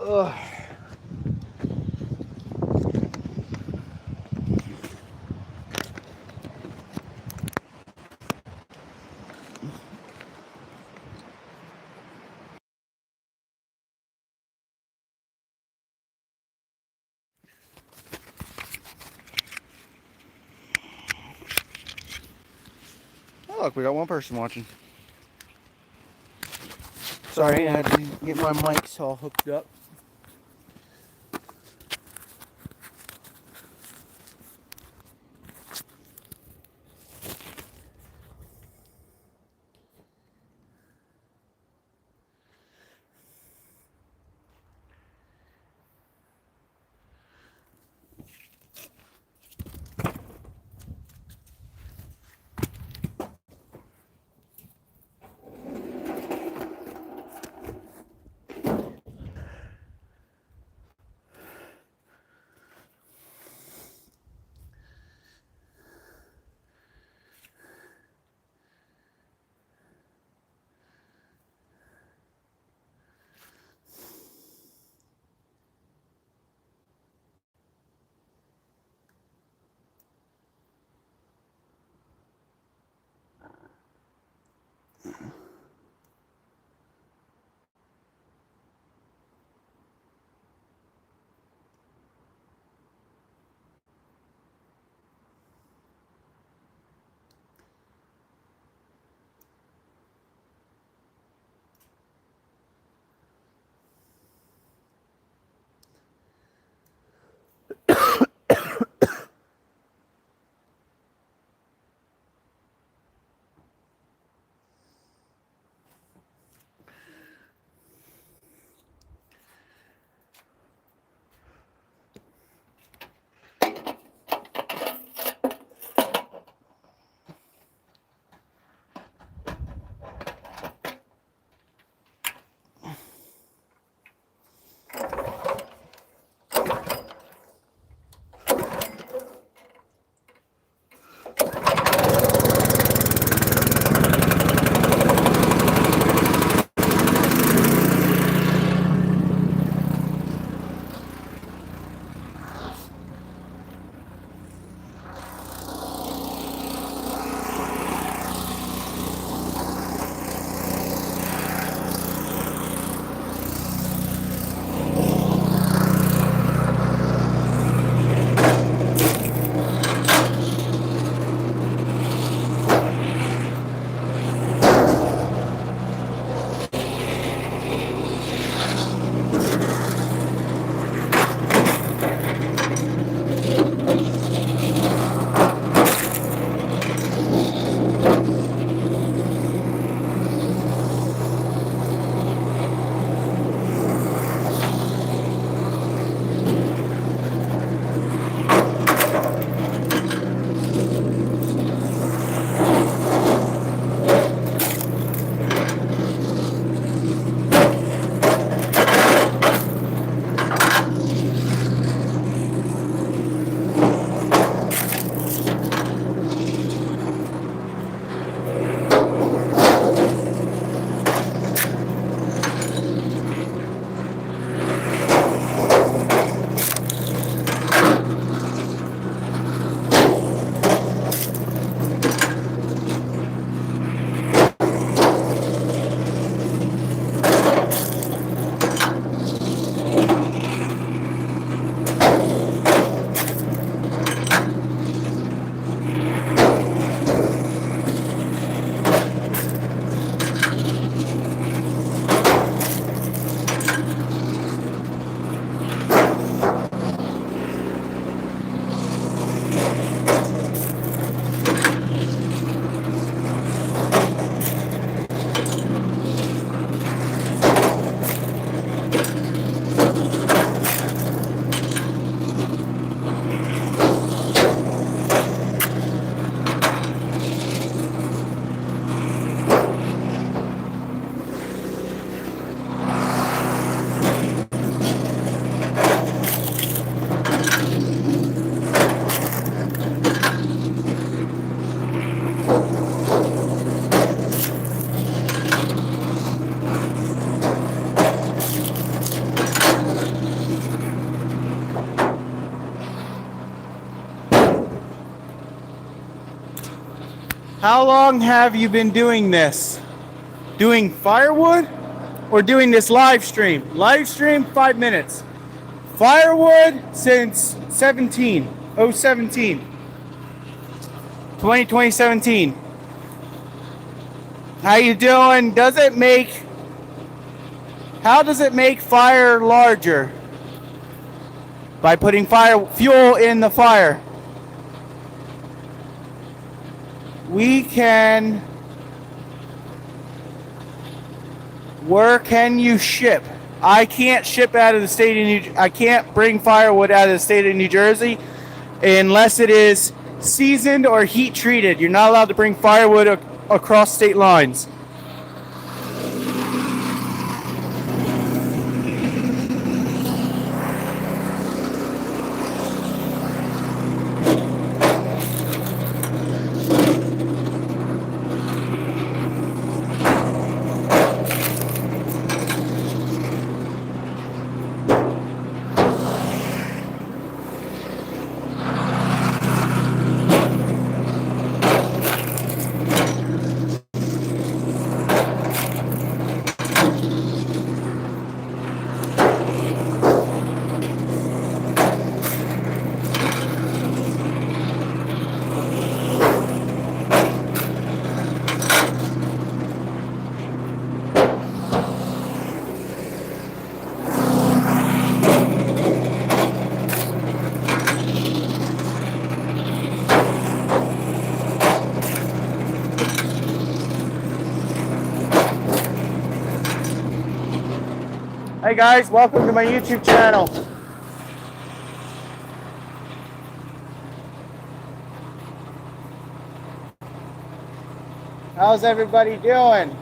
Ugh. Oh, look, we got one person watching. Sorry, I had to get my mics all hooked up. How long have you been doing this? Doing firewood or doing this live stream? Live stream, 5 minutes. Firewood since 2017. How you doing? How does it make fire larger? By putting fuel in the fire. Where can you ship? I can't ship out of the state of I can't bring firewood out of the state of New Jersey unless it is seasoned or heat treated. You're not allowed to bring firewood across state lines. Hey guys, welcome to my YouTube channel. How's everybody doing?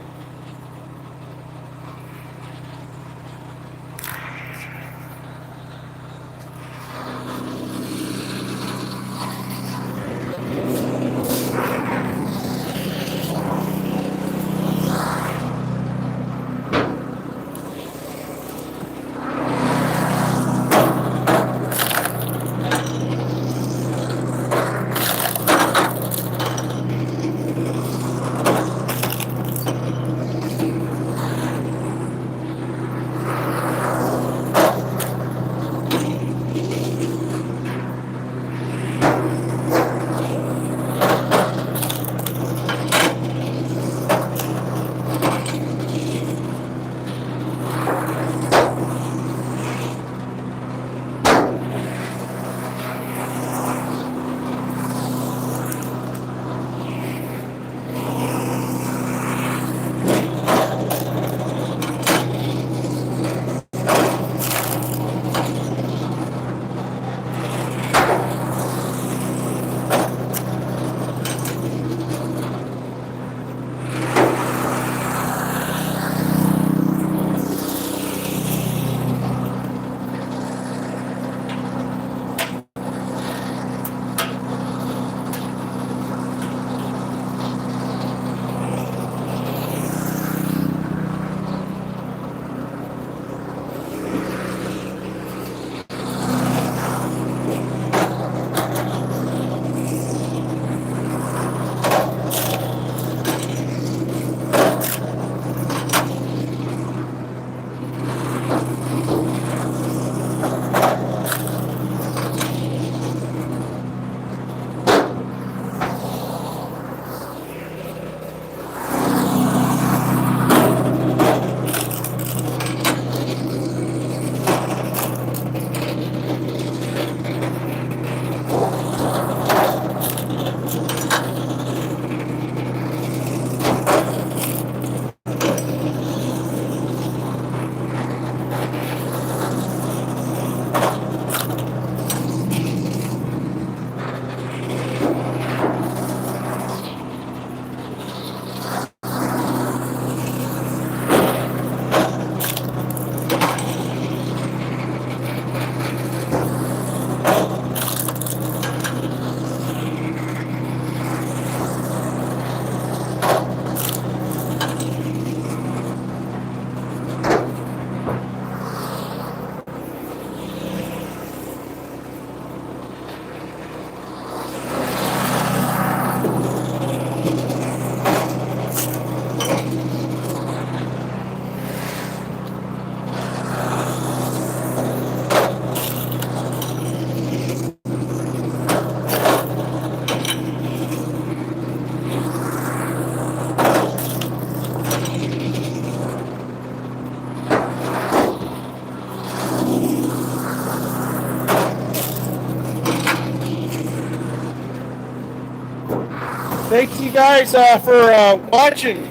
Thank you guys for watching.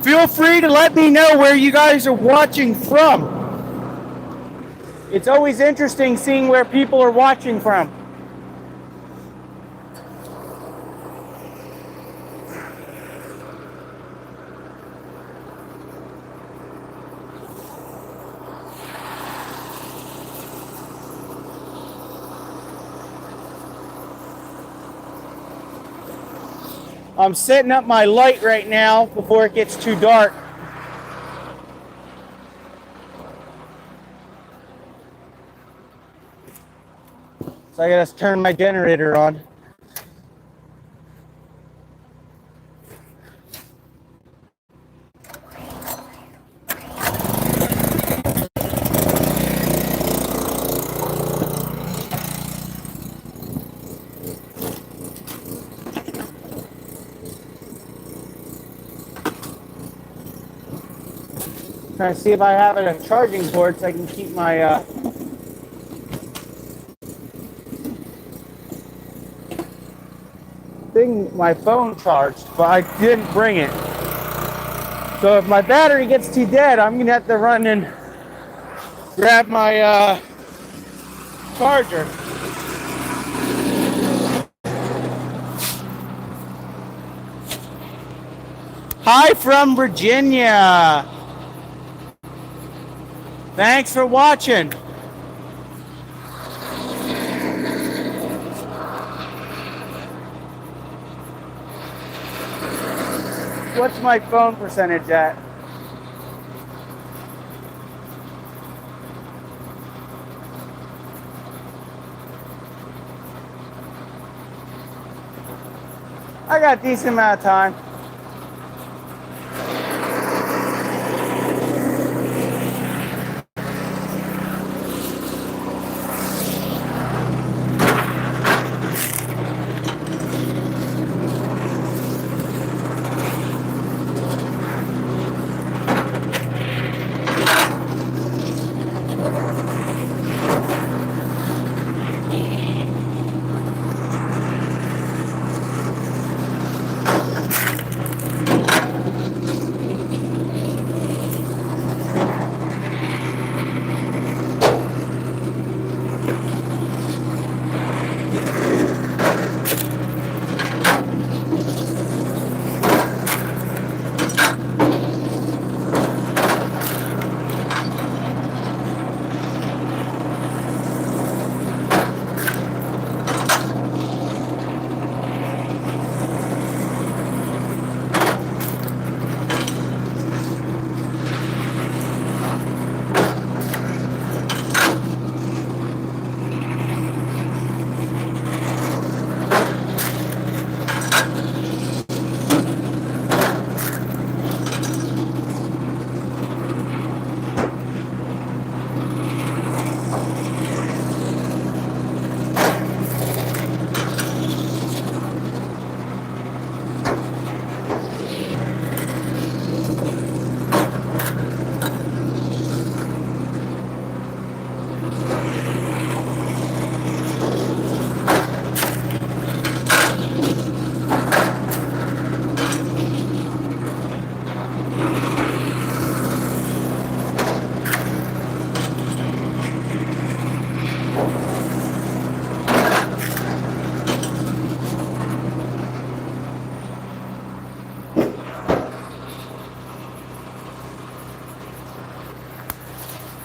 Feel free to let me know where you guys are watching from. It's always interesting seeing where people are watching from. I'm setting up my light right now before it gets too dark. So I gotta turn my generator on. Trying to see if I have a charging port so I can keep my my phone charged, but I didn't bring it. So if my battery gets too dead, I'm gonna have to run and grab my charger. Hi from Virginia. Thanks for watching. What's my phone percentage at? I got a decent amount of time.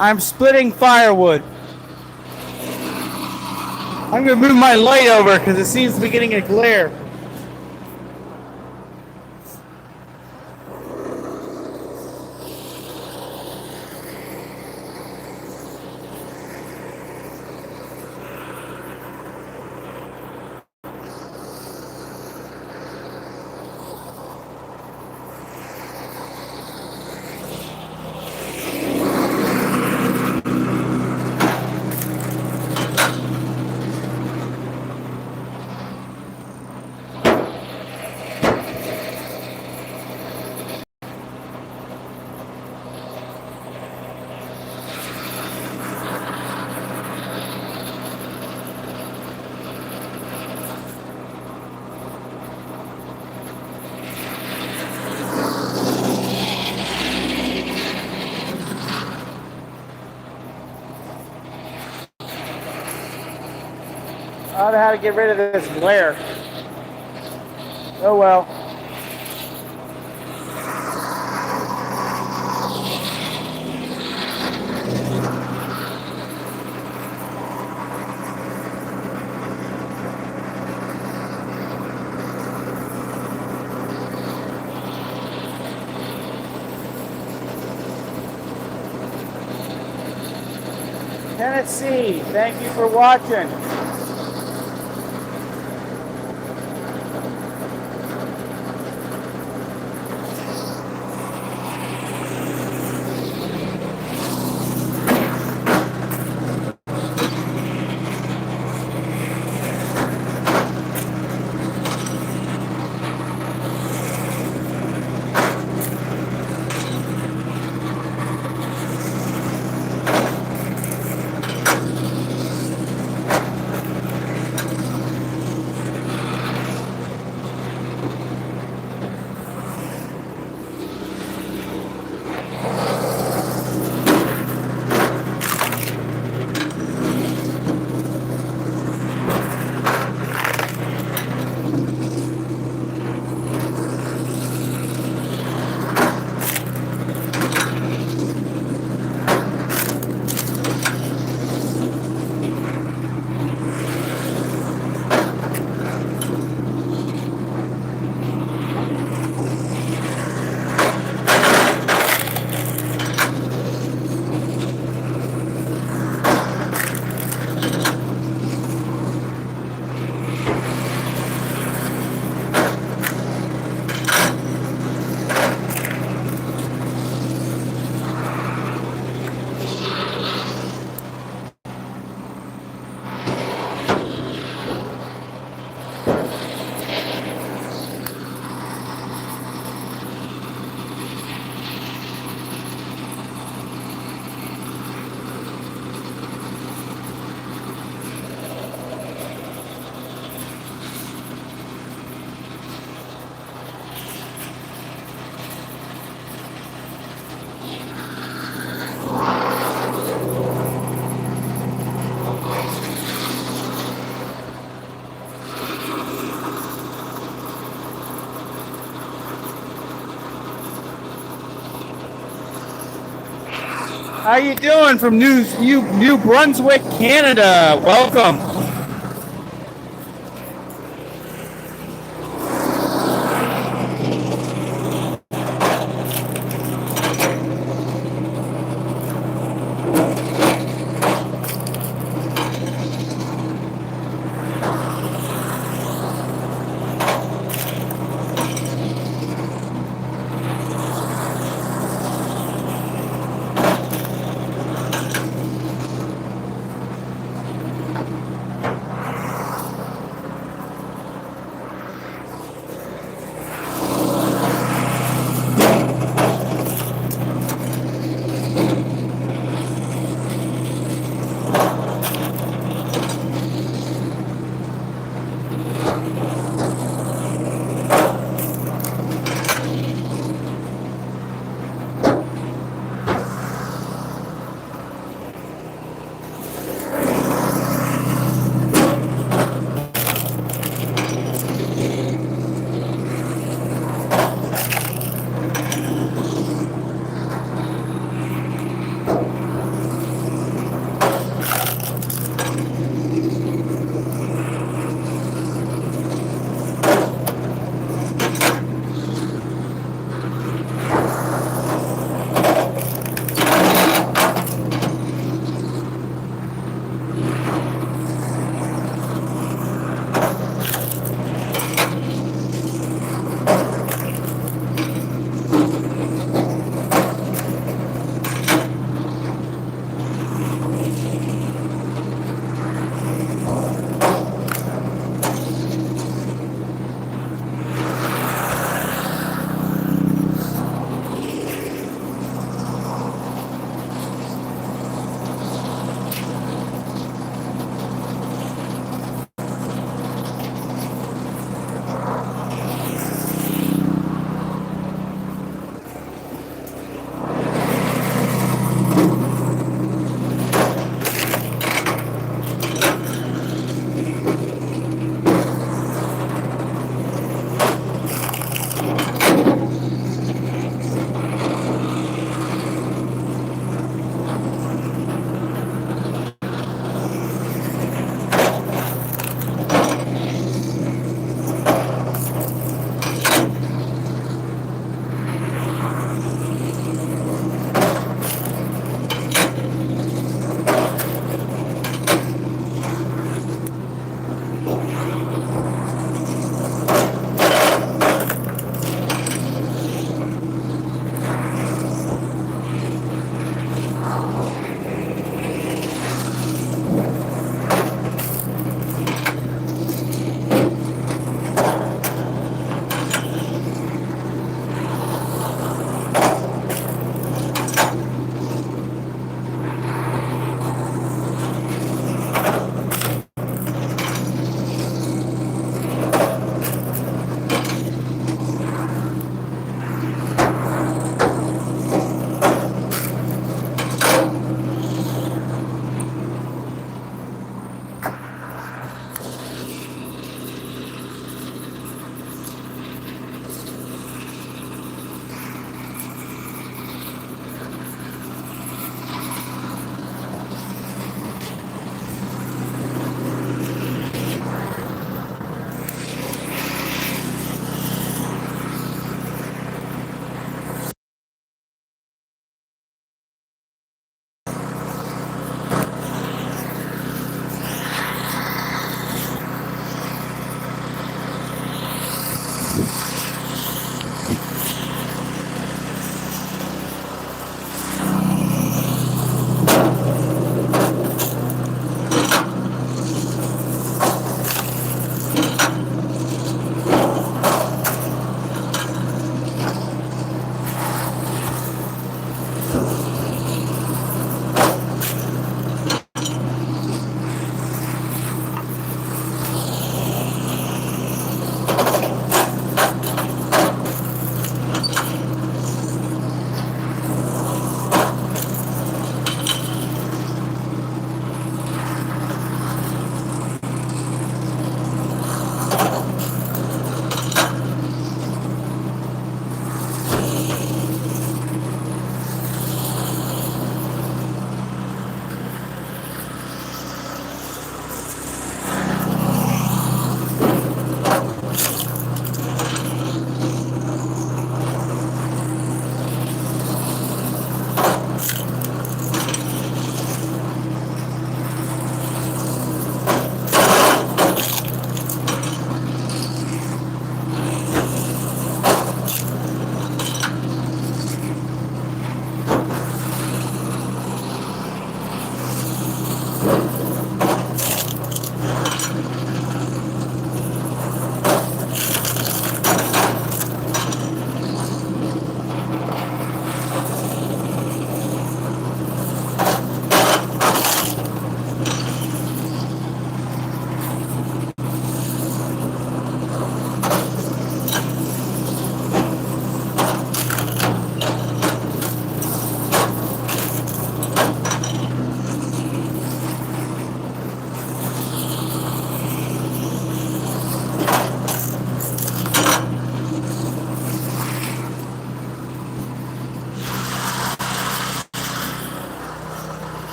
I'm splitting firewood. I'm gonna move my light over because it seems to be getting a glare. don't know how to get rid of this glare. Oh well. Tennessee, thank you for watching. How you doing from New Brunswick, Canada? Welcome.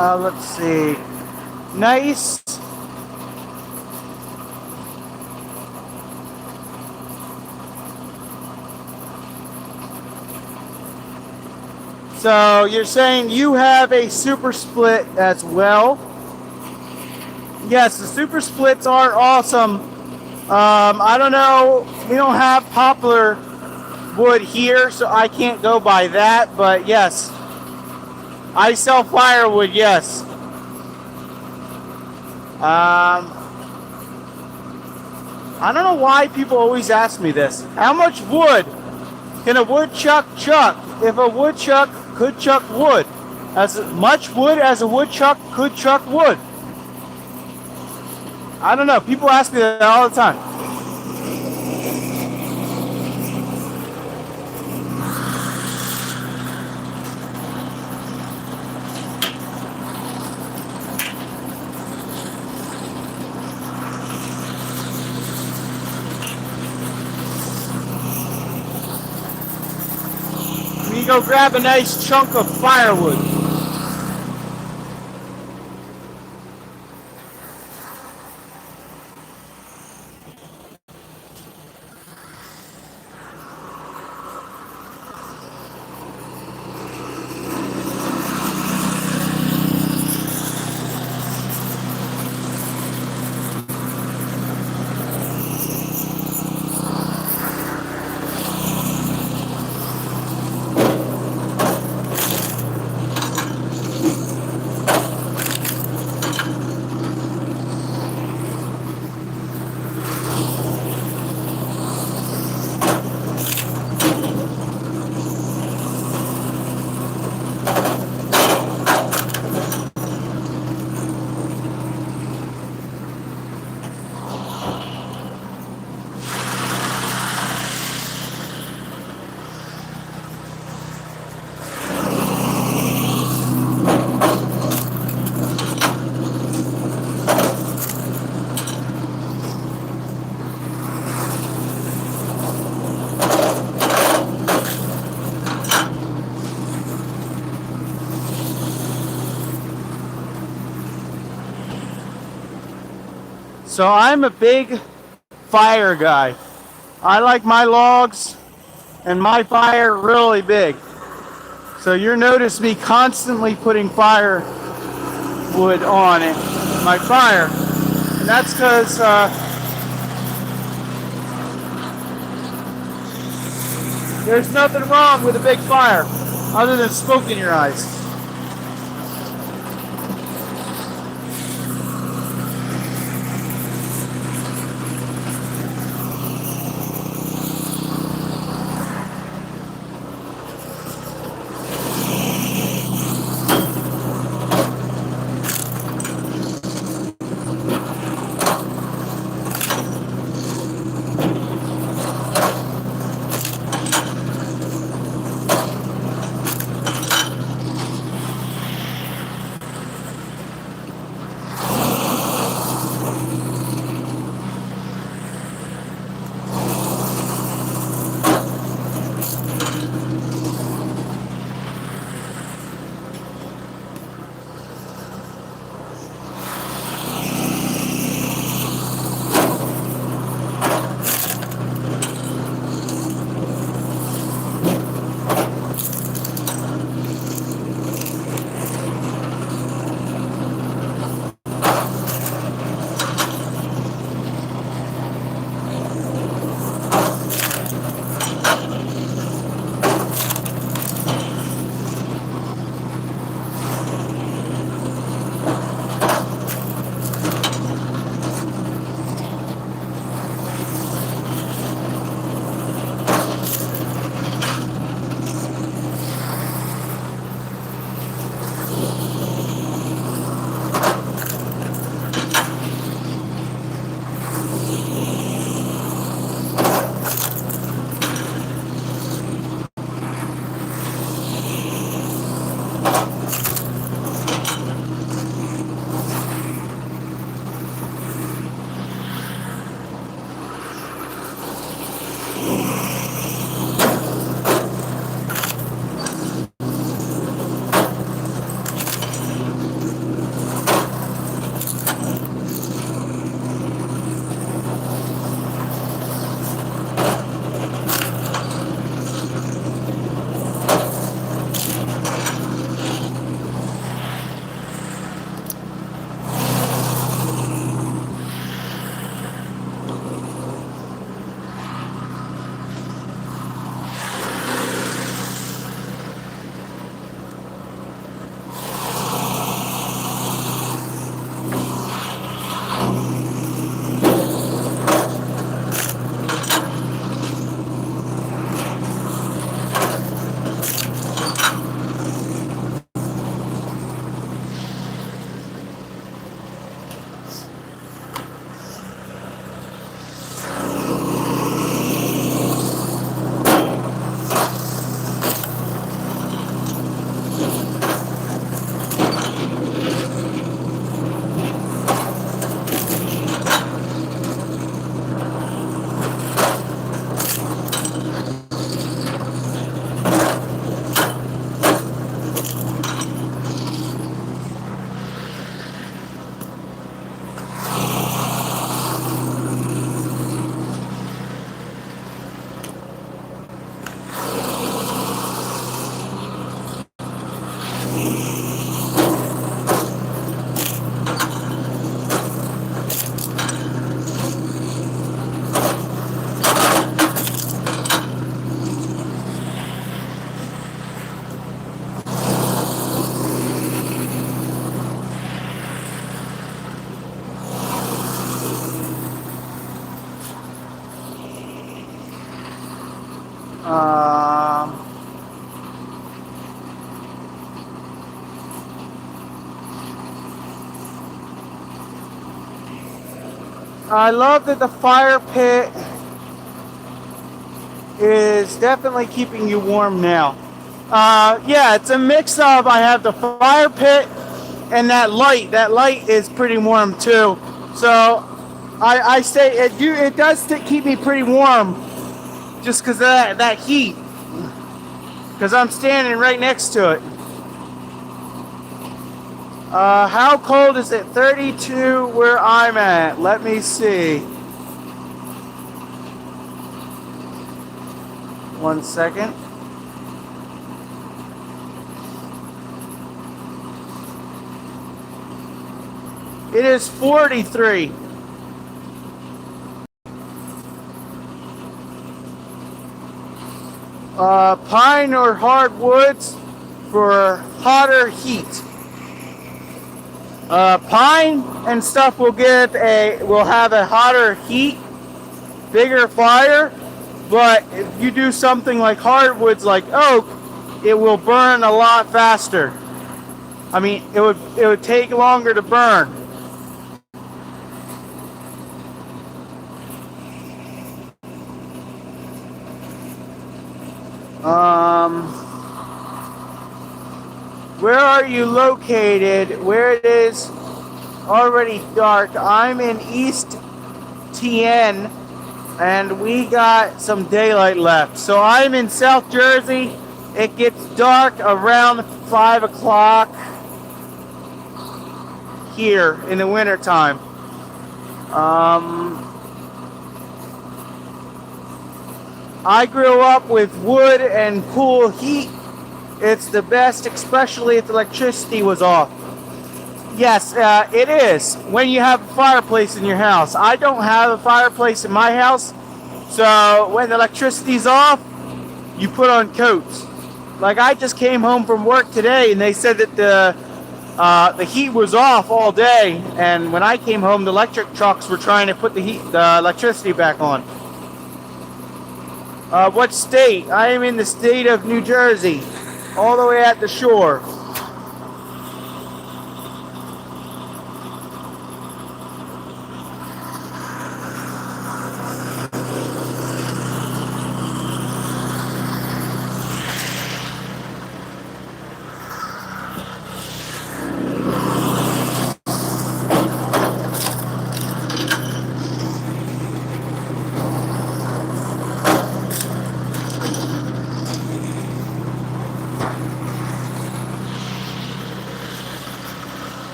Let's see. Nice. So you're saying you have a super split as well? Yes, the super splits are awesome. I don't know, we don't have poplar wood here, so I can't go by that, but yes, I sell firewood, yes. I don't know why people always ask me this. How much wood can a woodchuck chuck if a woodchuck could chuck wood? As much wood as a woodchuck could chuck wood. I don't know. People ask me that all the time. We go grab a nice chunk of firewood. So I'm a big fire guy. I like my logs and my fire really big. So you'll notice me constantly putting firewood on it, my fire. And that's because there's nothing wrong with a big fire other than smoke in your eyes. Um, I love that the fire pit is definitely keeping you warm now. Yeah, it's a mix of, I have the fire pit and that light. That light is pretty warm too. So I say it does keep me pretty warm just because of that heat. Because I'm standing right next to it. How cold is it? 32 where I'm at. Let me see. 1 second. It is 43. Pine or hardwoods for hotter heat. Pine and stuff will have a hotter heat, bigger fire, but if you do something like hardwoods like oak, it will burn a lot faster. I mean, it would take longer to burn. Where are you located? Where it is already dark. I'm in East TN, and we got some daylight left. So I'm in South Jersey. It gets dark around 5 o'clock here in the wintertime. I grew up with wood and cool heat. It's the best, especially if the electricity was off. Yes, it is. When you have a fireplace in your house. I don't have a fireplace in my house, so when the electricity's off, you put on coats. Like I just came home from work today, and they said that the heat was off all day, and when I came home, the electric trucks were trying to put the electricity back on. What state? I am in the state of New Jersey, all the way at the shore.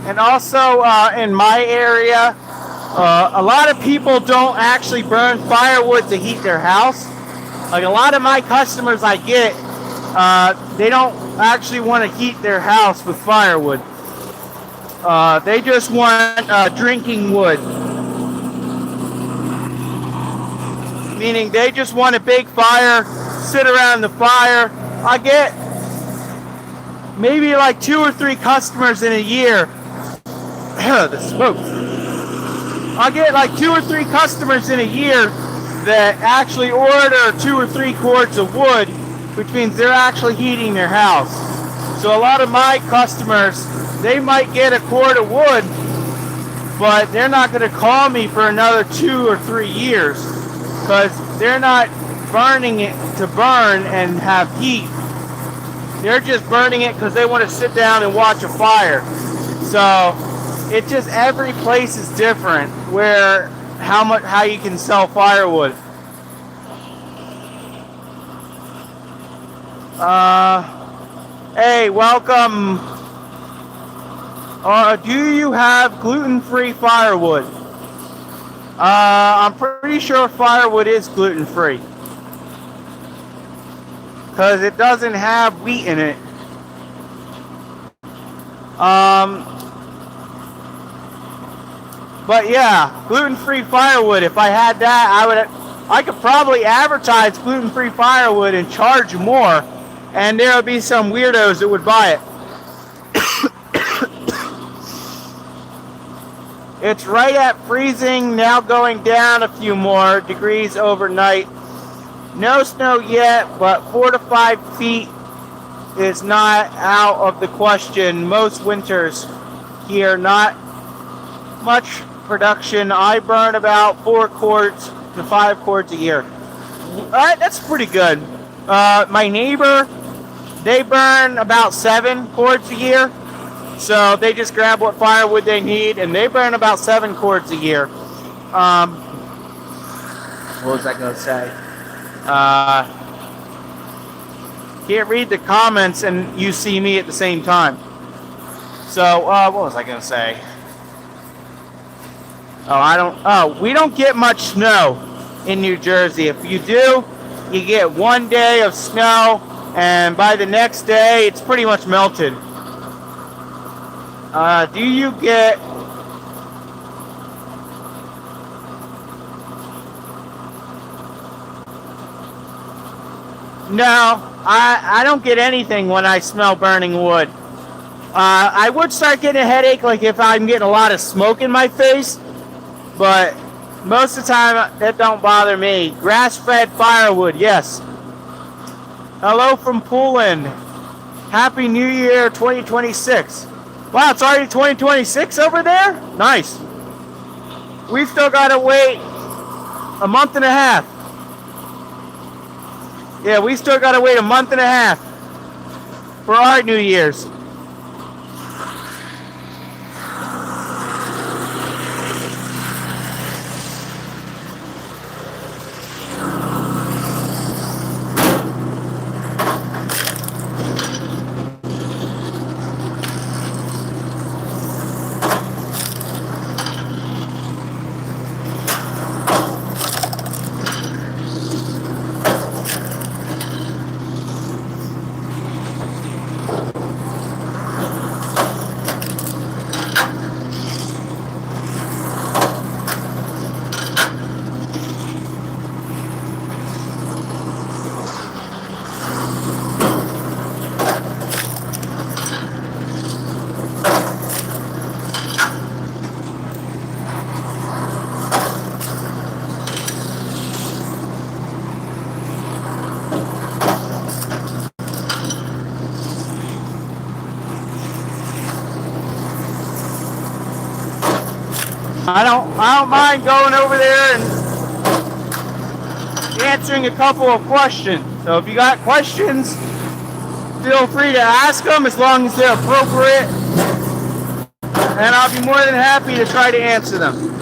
And also in my area, a lot of people don't actually burn firewood to heat their house. Like a lot of my customers I get, they don't actually want to heat their house with firewood. They just want drinking wood. Meaning they just want a big fire, sit around the fire. I get maybe like 2 or 3 customers in a year. The smoke. I get like 2 or 3 customers in a year that actually order 2 or 3 cords of wood, which means they're actually heating their house. So a lot of my customers, they might get a cord of wood, but they're not going to call me for another 2 or 3 years because they're not burning it to burn and have heat. They're just burning it because they want to sit down and watch a fire. So it just, every place is different where how you can sell firewood. Hey, welcome. Do you have gluten-free firewood? I'm pretty sure firewood is gluten-free, because it doesn't have wheat in it. But yeah, gluten-free firewood. If I had that, I could probably advertise gluten-free firewood and charge more, and there would be some weirdos that would buy it. It's right at freezing, now going down a few more degrees overnight. No snow yet, but 4 to 5 feet is not out of the question. Most winters here, not much production. I burn about 4 cords to 5 cords a year. That's pretty good. My neighbor, they burn about 7 cords a year. So they just grab what firewood they need, and they burn about 7 cords a year. What was I going to say? Can't read the comments and you see me at the same time. So, what was I going to say? We don't get much snow in New Jersey. If you do, you get 1 day of snow, and by the next day, it's pretty much melted. Do you get... No, I don't get anything when I smell burning wood. I would start getting a headache, like if I'm getting a lot of smoke in my face, but most of the time that don't bother me. Grass-fed firewood, yes. Hello from Poland. Happy New Year 2026. Wow, it's already 2026 over there? Nice. We've still got to wait a month and a half. Yeah, we still got to wait a month and a half for our New Year's. I don't mind going over there and answering a couple of questions. So if you got questions, feel free to ask them as long as they're appropriate, and I'll be more than happy to try to answer them.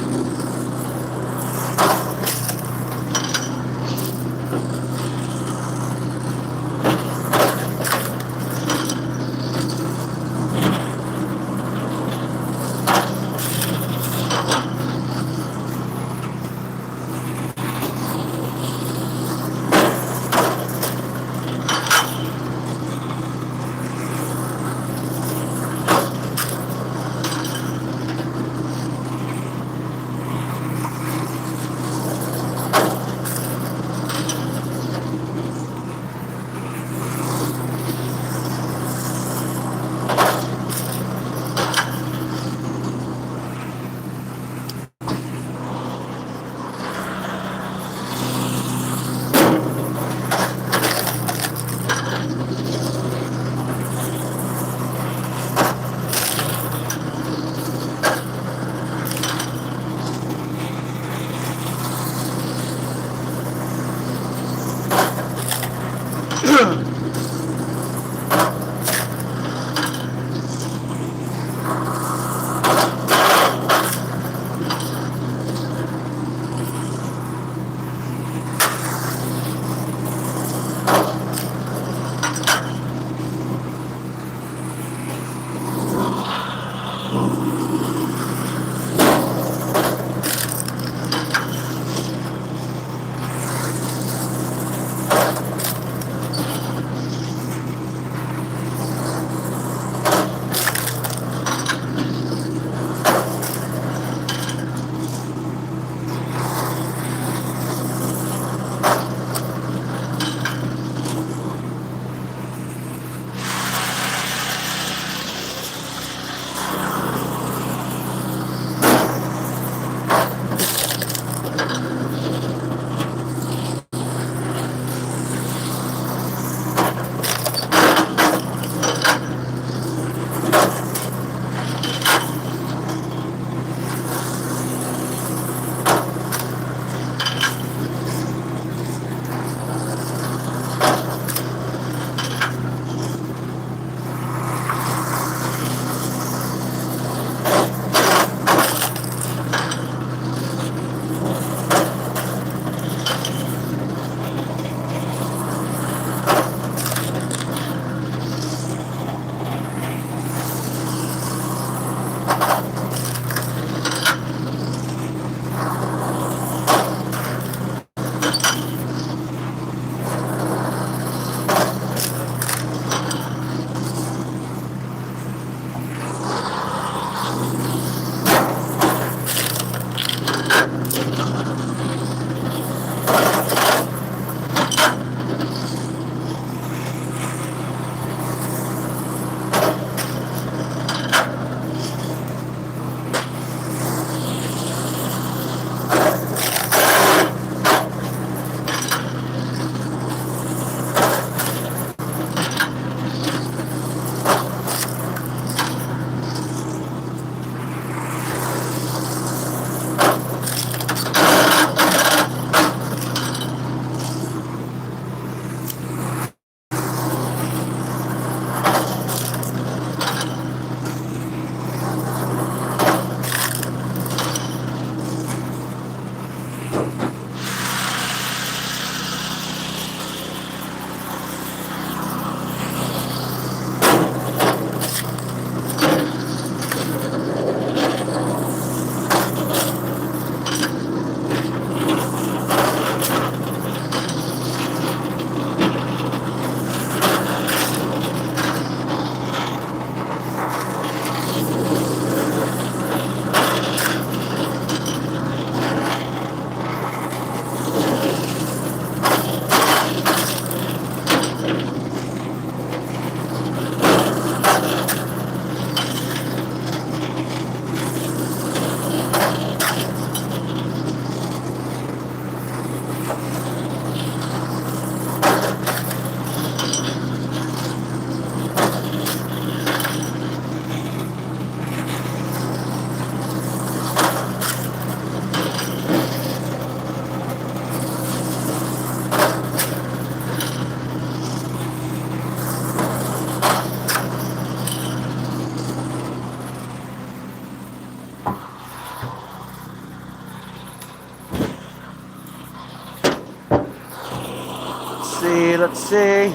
let's see.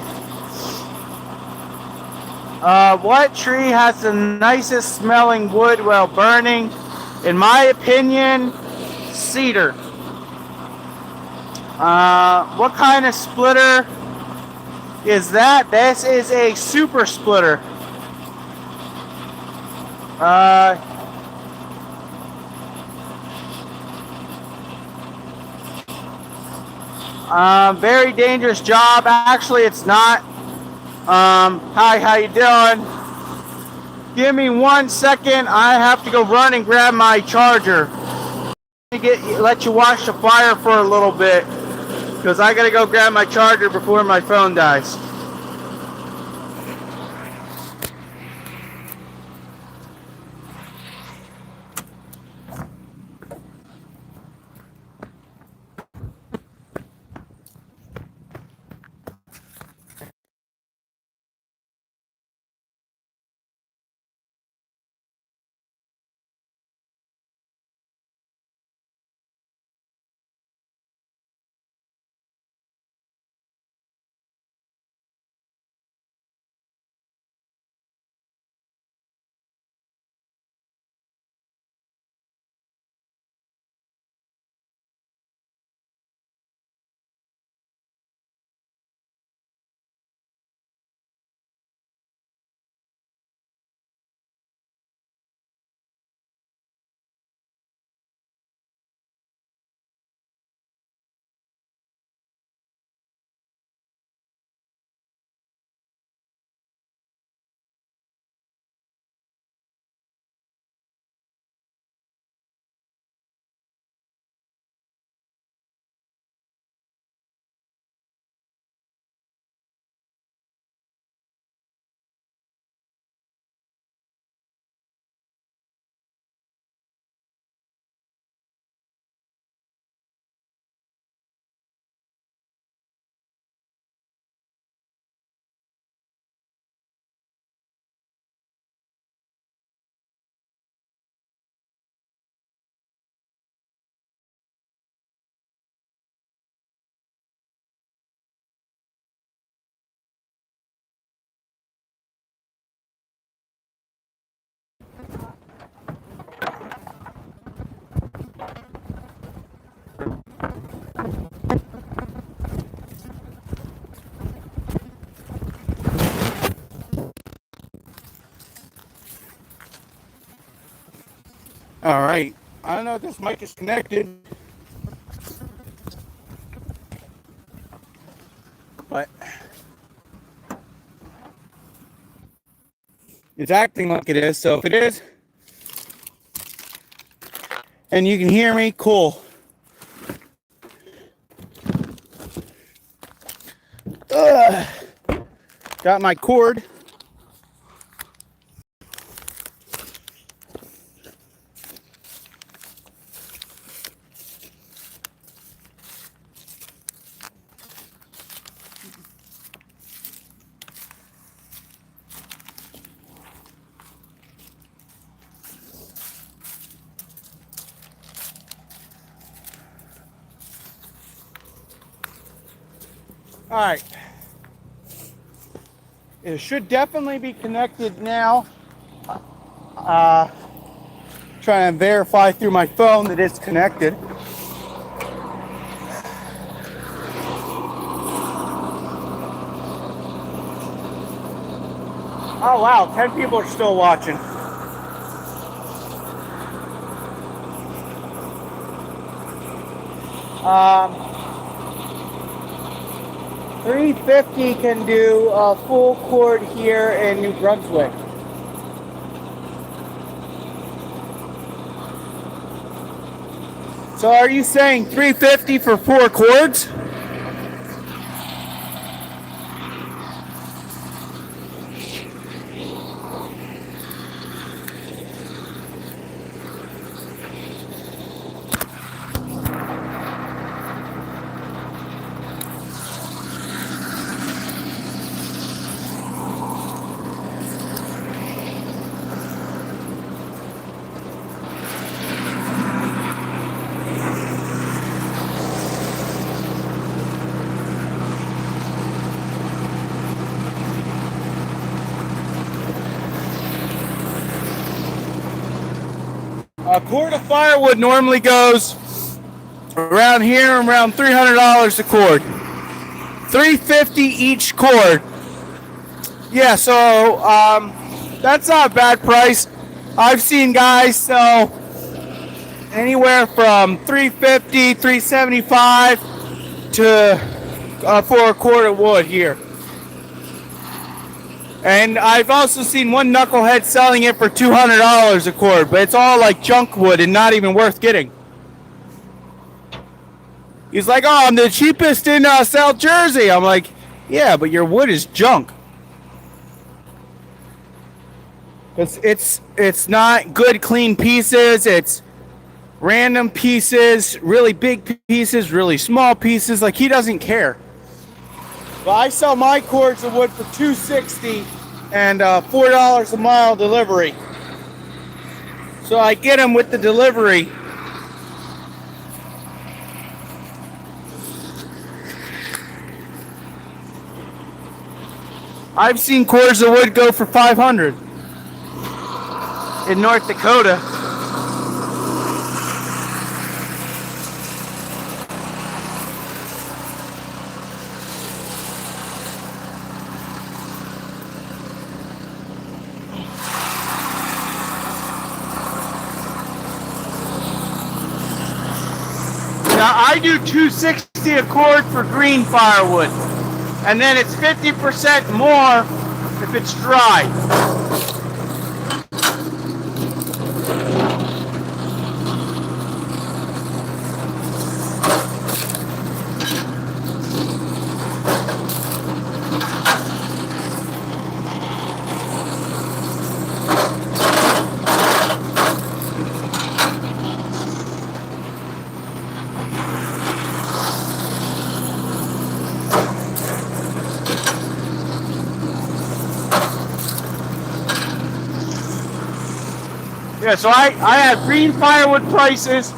What tree has the nicest smelling wood while burning? In my opinion, cedar. What kind of splitter is that? This is a super splitter. Very dangerous job. Actually, it's not. Hi, how you doing? Give me 1 second. I have to go run and grab my charger. Let you watch the fire for a little bit, because I gotta go grab my charger before my phone dies. All right. I don't know if this mic is connected, but it's acting like it is. So if it is, and you can hear me, cool. Got my cord. All right. It should definitely be connected now. Trying to verify through my phone that it's connected. Oh wow, 10 people are still watching. Um, 350 can do a full cord here in New Brunswick. So are you saying 350 for 4 cords? A cord of firewood normally goes around here, around $300 a cord. $350 each cord. Yeah, so that's not a bad price. I've seen guys sell anywhere from $350, $375 to for a cord of wood here. And I've also seen one knucklehead selling it for $200 a cord, but it's all like junk wood and not even worth getting. He's like, "Oh, I'm the cheapest in South Jersey." I'm like, "Yeah, but your wood is junk. It's not good, clean pieces. It's random pieces, really big pieces, really small pieces. Like, he doesn't care." But I sell my cords of wood for $260 and $4 a mile delivery. So I get them with the delivery. I've seen cords of wood go for $500 in North Dakota. Now I do $260 a cord for green firewood, and then it's 50% more if it's dry. Yeah, so I have green firewood prices,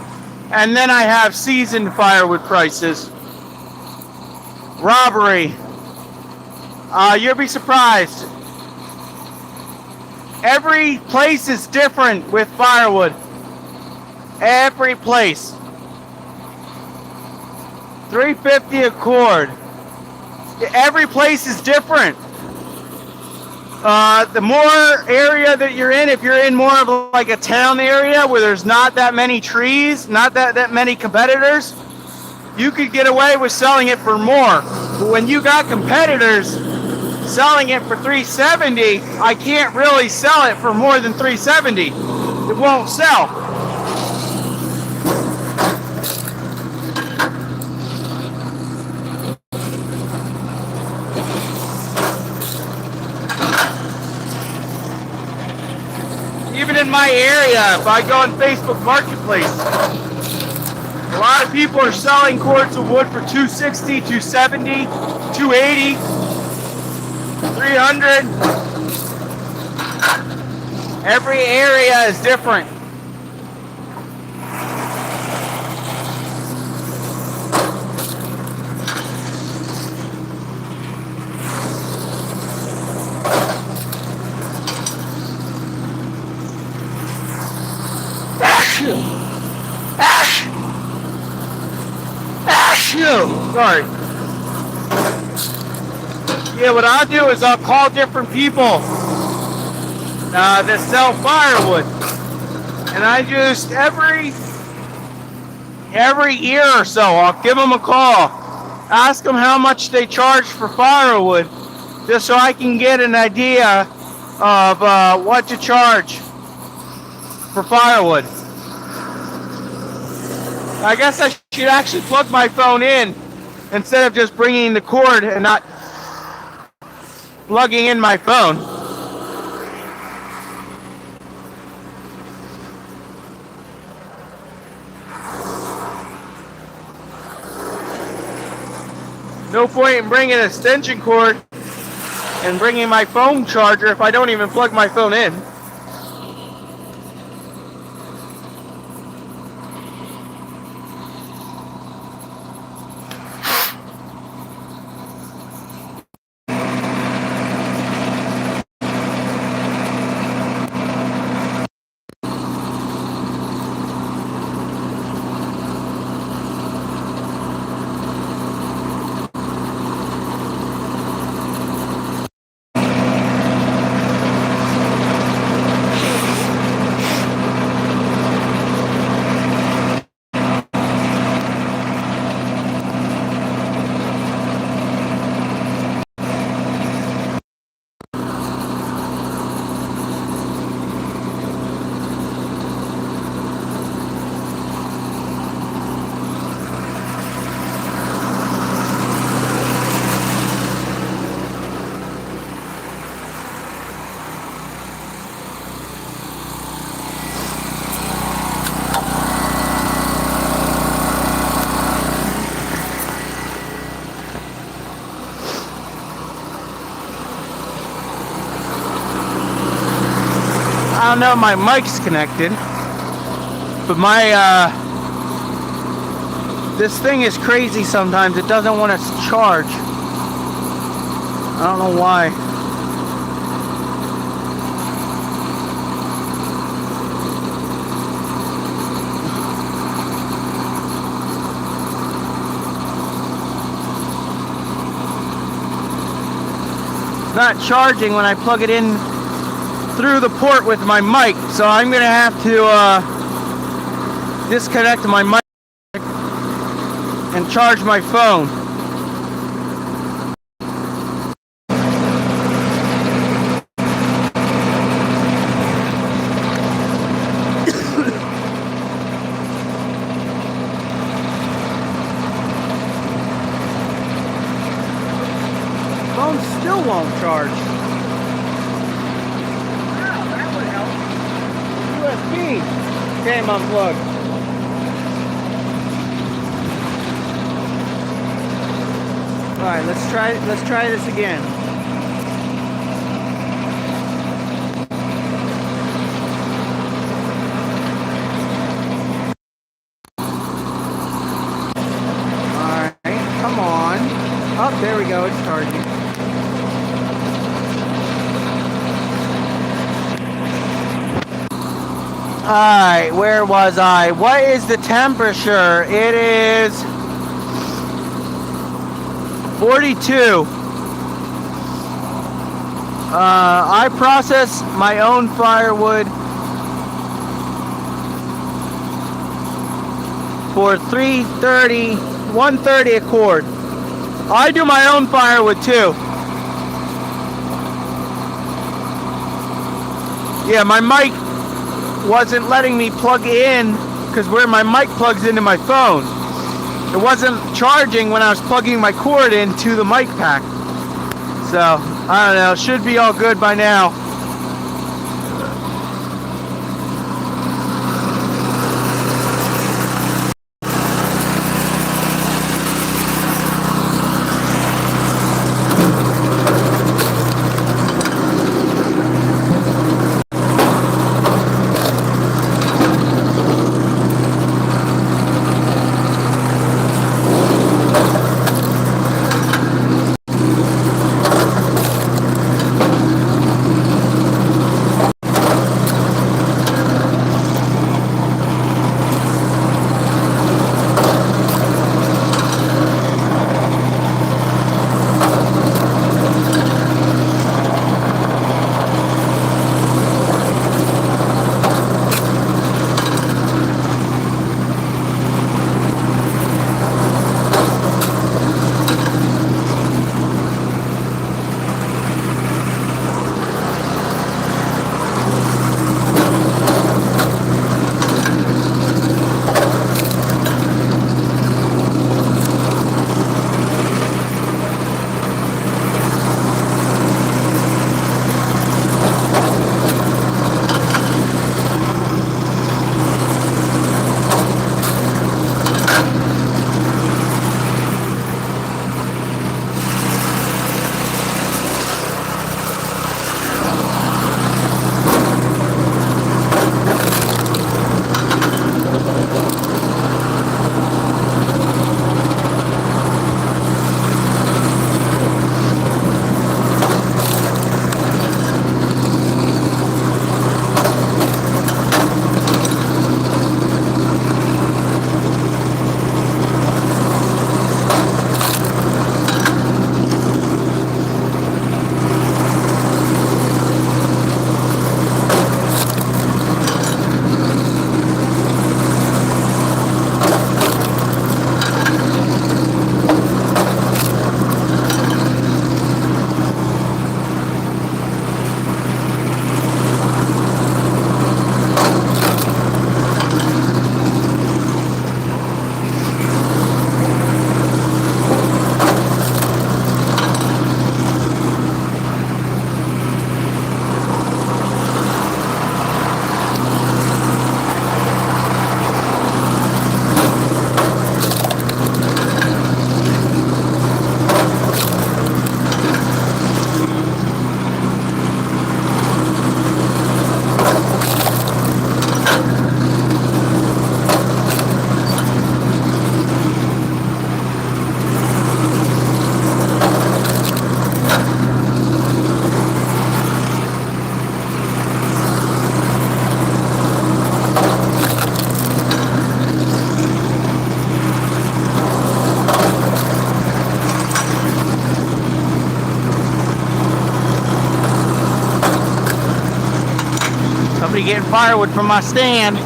and then I have seasoned firewood prices. Robbery. You'll be surprised. Every place is different with firewood. Every place. $350 a cord. Every place is different. The more area that you're in, if you're in more of like a town area where there's not that many trees, not that many competitors, you could get away with selling it for more. But when you got competitors selling it for $370, I can't really sell it for more than $370. It won't sell. Even in my area, if I go on Facebook Marketplace, a lot of people are selling cords of wood for $260, $270, $280, $300. Every area is different. Sorry. Yeah, what I'll do is I'll call different people that sell firewood, and I just every year or so I'll give them a call, ask them how much they charge for firewood, just so I can get an idea of what to charge for firewood. I guess I should actually plug my phone in instead of just bringing the cord and not plugging in my phone. No point in bringing an extension cord and bringing my phone charger if I don't even plug my phone in. I don't know if my mic's connected, but my this thing is crazy sometimes. It doesn't want to charge. I don't know why. It's not charging when I plug it in through the port with my mic, so I'm gonna have to disconnect my mic and charge my phone. Phone still won't charge. Wow, that would help. USB came unplugged. All right, let's try this again. All right, come on. Oh, there we go. It's charging. Alright, where was I? What is the temperature? It is 42. I process my own firewood for $130 a cord. I do my own firewood too. Yeah, my mic wasn't letting me plug in because where my mic plugs into my phone, it wasn't charging when I was plugging my cord into the mic pack. So I don't know, should be all good by now. be getting firewood from my stand.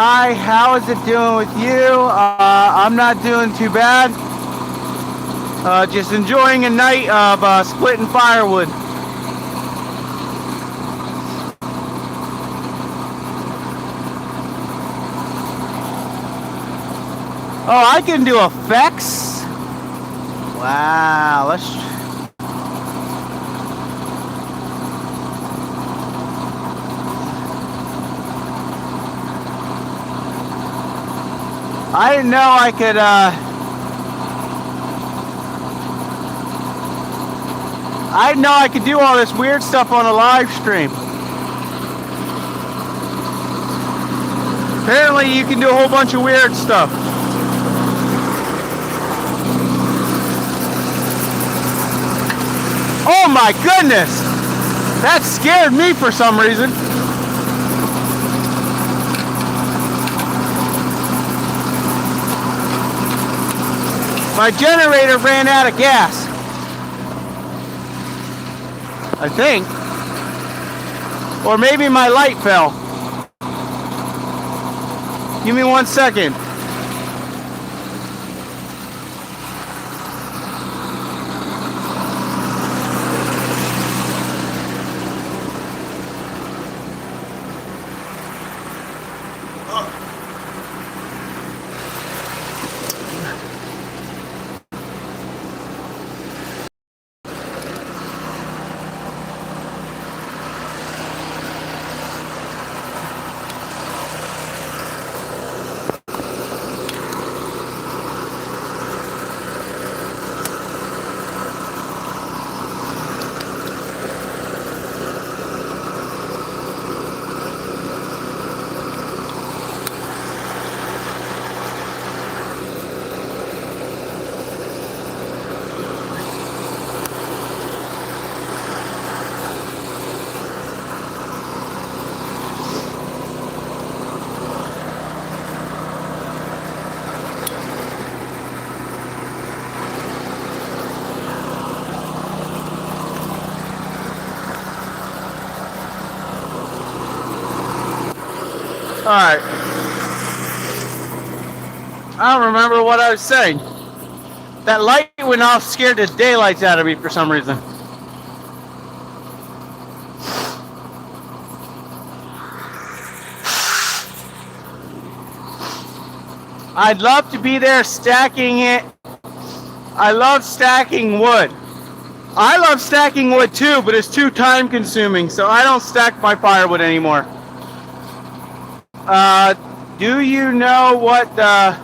Hi, how is it doing with you? I'm not doing too bad. Just enjoying a night of splitting firewood. Oh, I can do effects? Wow, let's... I didn't know I could, I didn't know I could do all this weird stuff on a live stream. Apparently you can do a whole bunch of weird stuff. Oh my goodness! That scared me for some reason. My generator ran out of gas. I think. Or maybe my light fell. Give me 1 second. Alright. I don't remember what I was saying. That light went off, scared the daylights out of me for some reason. I'd love to be there stacking it. I love stacking wood. I love stacking wood too, but it's too time consuming, so I don't stack my firewood anymore. Do you know what the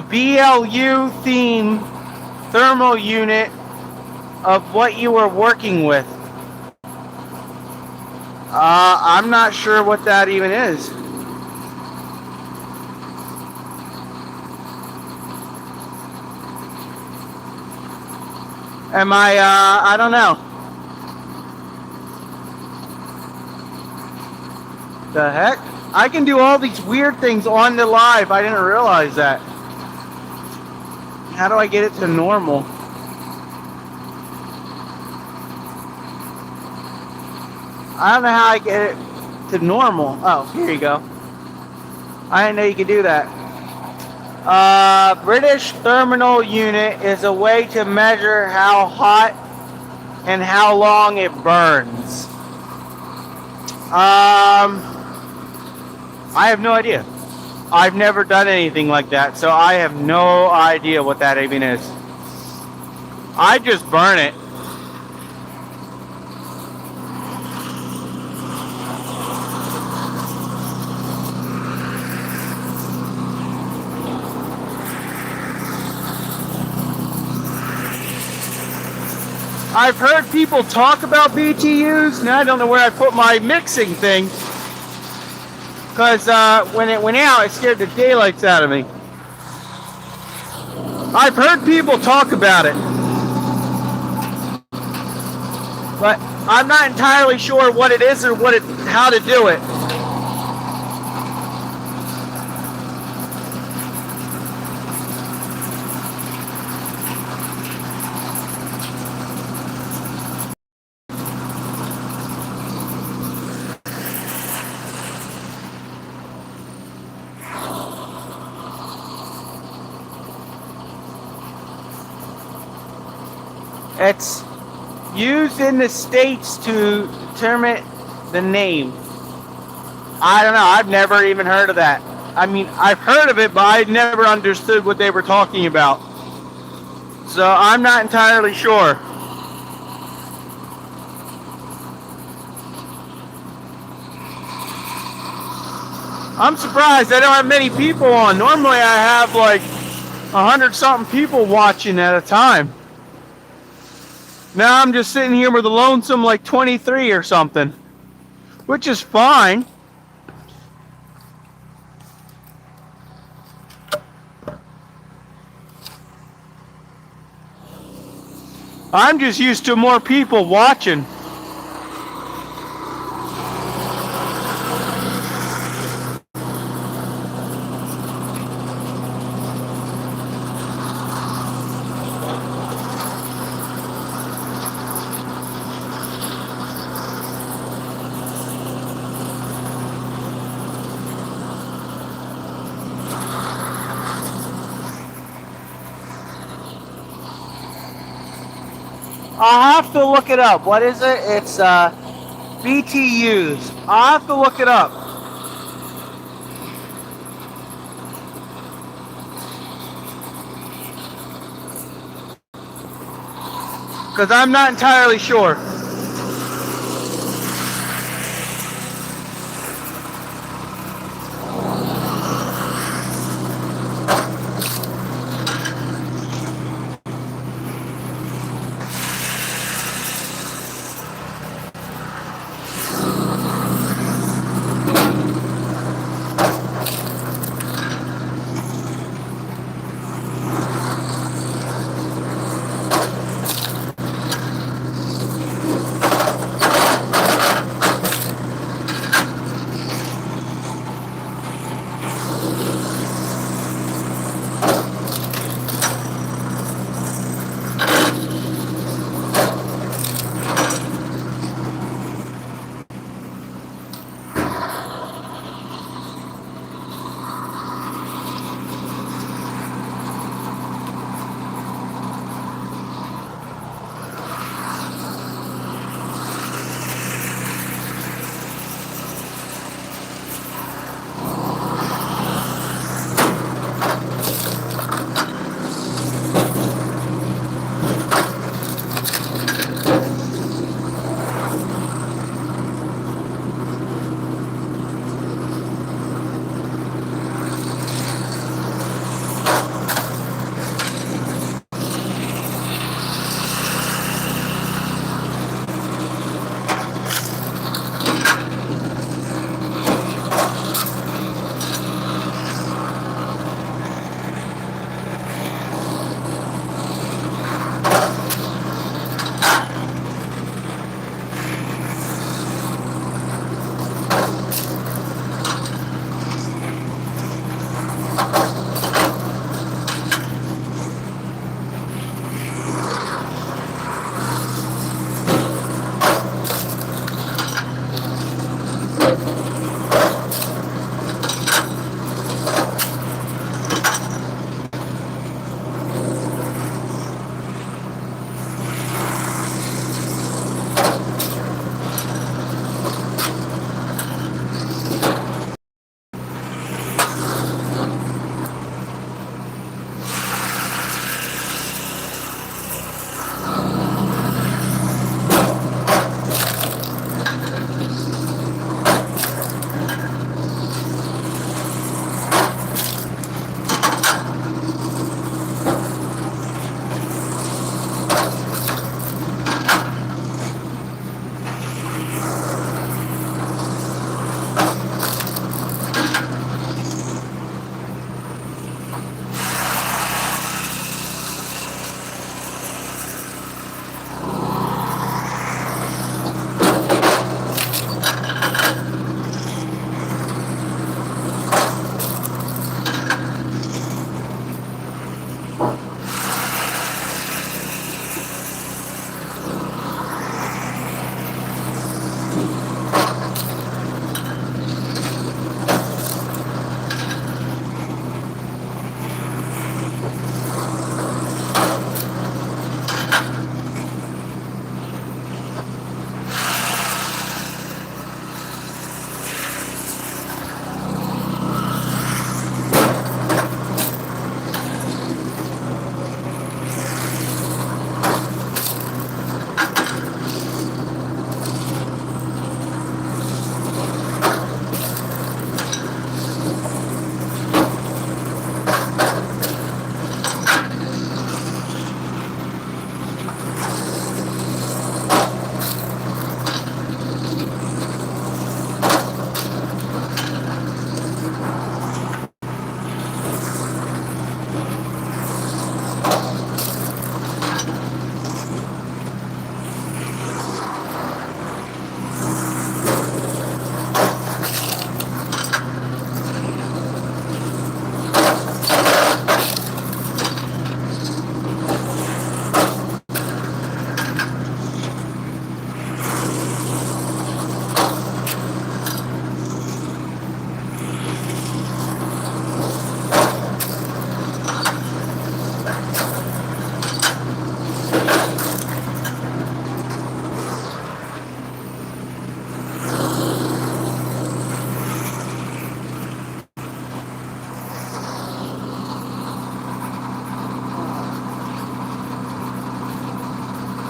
BLU theme thermal unit of what you were working with? I'm not sure what that even is. Am I don't know. The heck? I can do all these weird things on the live. I didn't realize that. How do I get it to normal? I don't know how I get it to normal. Oh, here you go. I didn't know you could do that. British thermal unit is a way to measure how hot and how long it burns. I have no idea. I've never done anything like that, so I have no idea what that even is. I just burn it. I've heard people talk about BTUs, and I don't know where I put my mixing thing, because when it went out, it scared the daylights out of me. I've heard people talk about it, but I'm not entirely sure what it is or how to do it. It's used in the States to determine the name. I don't know. I've never even heard of that. I mean, I've heard of it, but I never understood what they were talking about. So I'm not entirely sure. I'm surprised I don't have many people on. Normally I have like 100-something people watching at a time. Now I'm just sitting here with a lonesome like 23 or something, which is fine. I'm just used to more people watching. I'll have to look it up. What is it? It's BTUs. I'll have to look it up. Because I'm not entirely sure.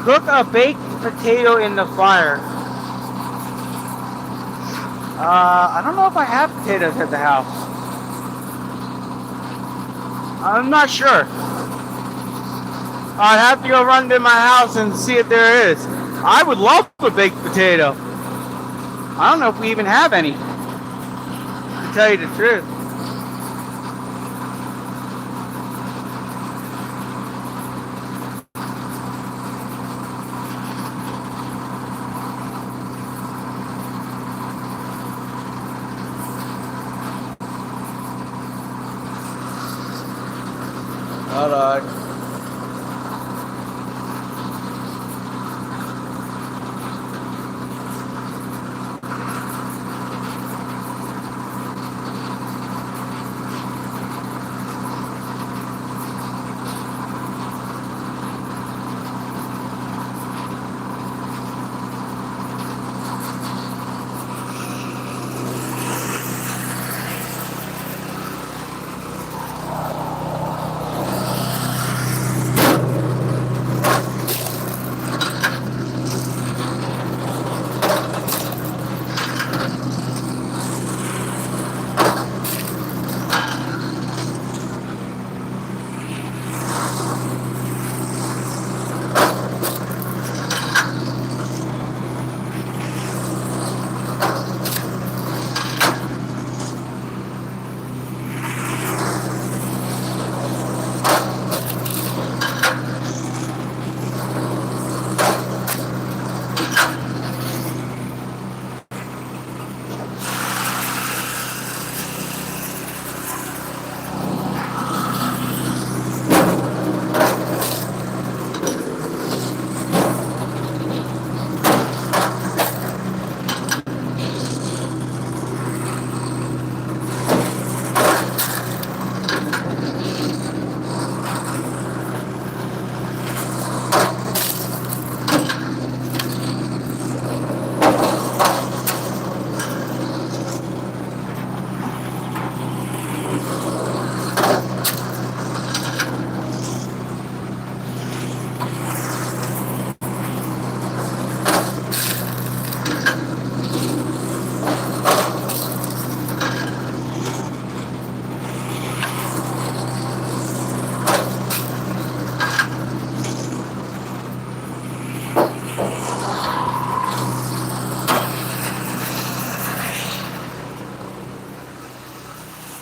Cook a baked potato in the fire. I don't know if I have potatoes at the house. I'm not sure. I'd have to go run to my house and see if there is. I would love a baked potato. I don't know if we even have any, to tell you the truth. Hold on.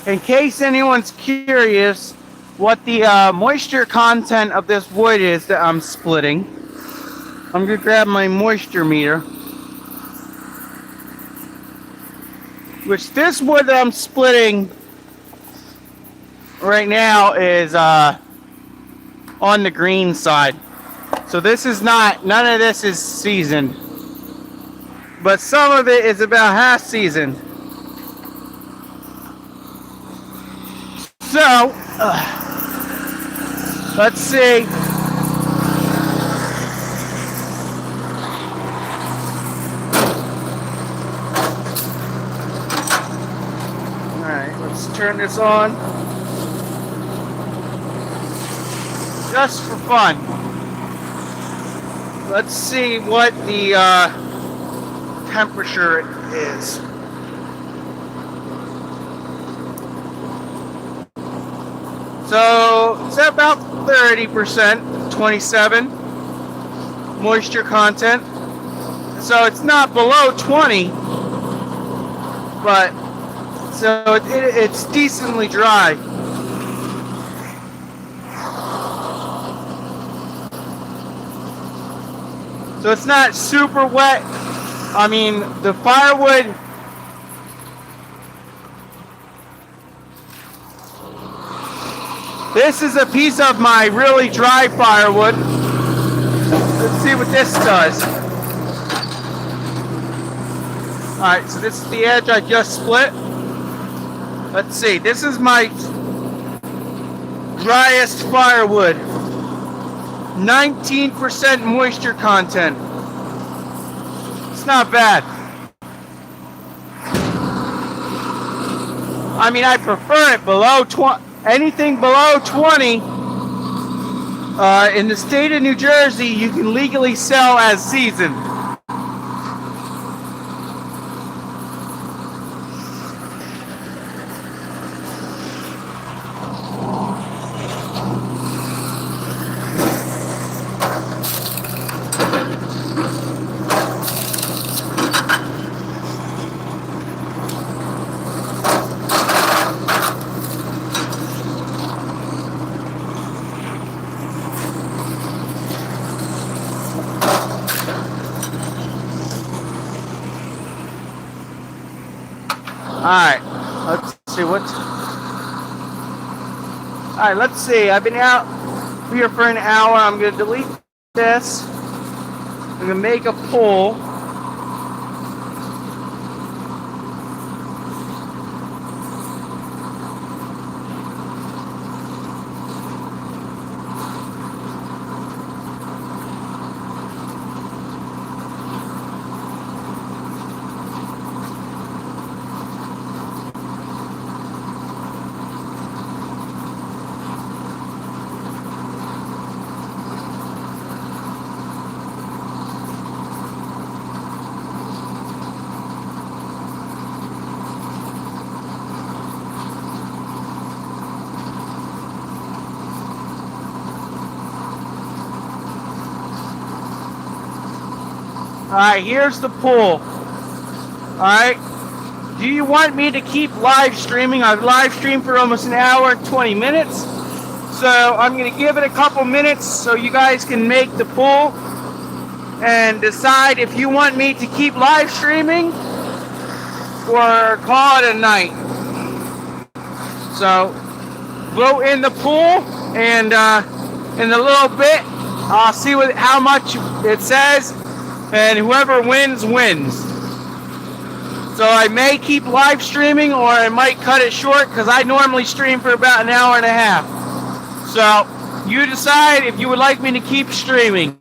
In case anyone's curious what the moisture content of this wood is that I'm splitting, I'm going to grab my moisture meter. Which this wood that I'm splitting right now is on the green side. So this is not, none of this is seasoned. But some of it is about half seasoned. So, let's see. Alright, let's turn this on. Just for fun. Let's see what the temperature is. So it's about 30%, 27 moisture content. So it's not below 20, but so it's decently dry. So it's not super wet. I mean, the firewood, this is a piece of my really dry firewood. Let's see what this does. Alright, so this is the edge I just split. Let's see, this is my driest firewood. 19% moisture content. It's not bad. I mean, I prefer it below 20. Anything below 20 In the state of New Jersey, you can legally sell as seasoned. Alright, let's see what. Alright, let's see. I've been out here for an hour. I'm going to delete this. I'm going to make a pull. Alright, here's the pull. Alright. Do you want me to keep live streaming? I've live streamed for almost an hour and 20 minutes. So I'm going to give it a couple minutes so you guys can make the pull and decide if you want me to keep live streaming or call it a night. So vote in the pool, and in a little bit I'll see how much it says, and whoever wins wins. So I may keep live streaming, or I might cut it short because I normally stream for about an hour and a half. So you decide if you would like me to keep streaming.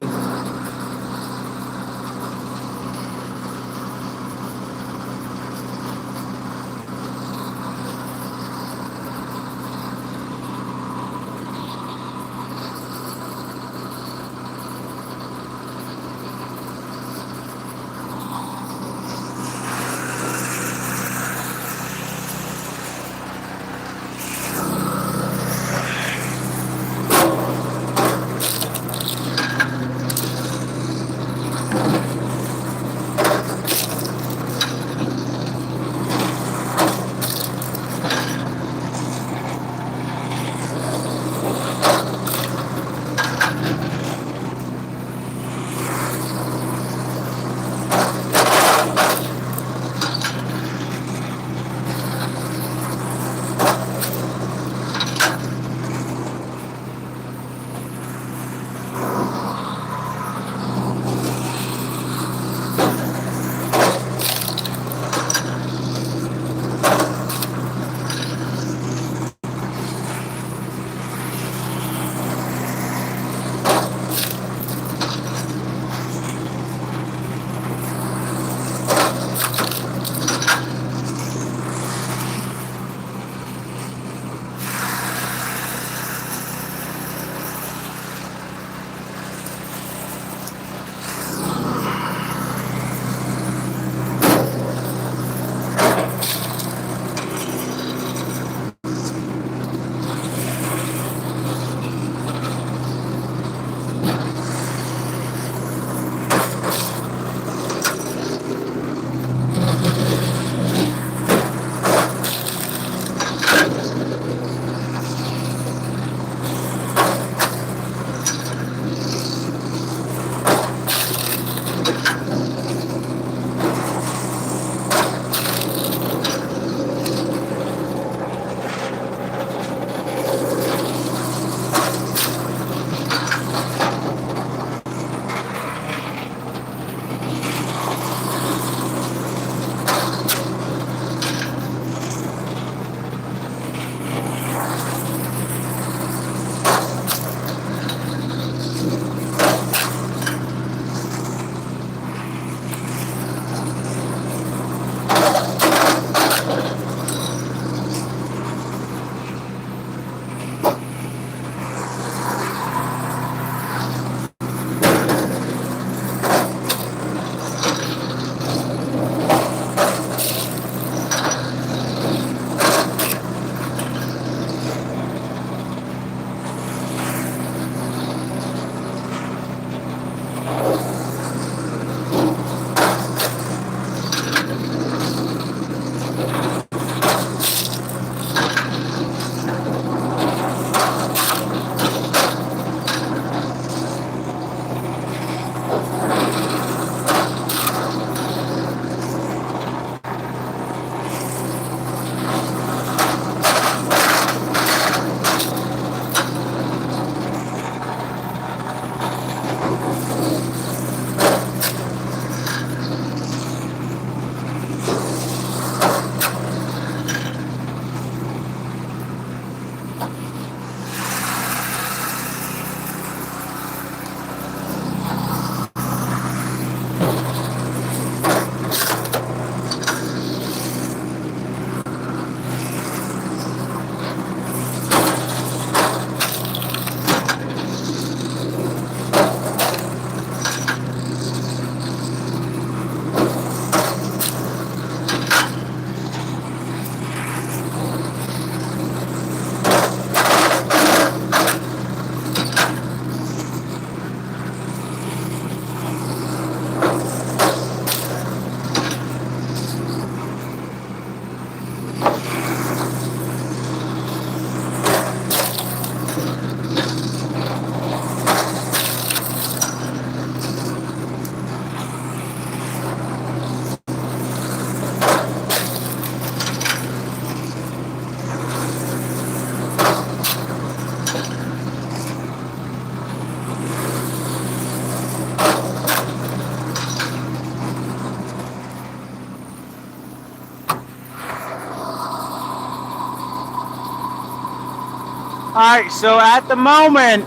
Alright, so at the moment,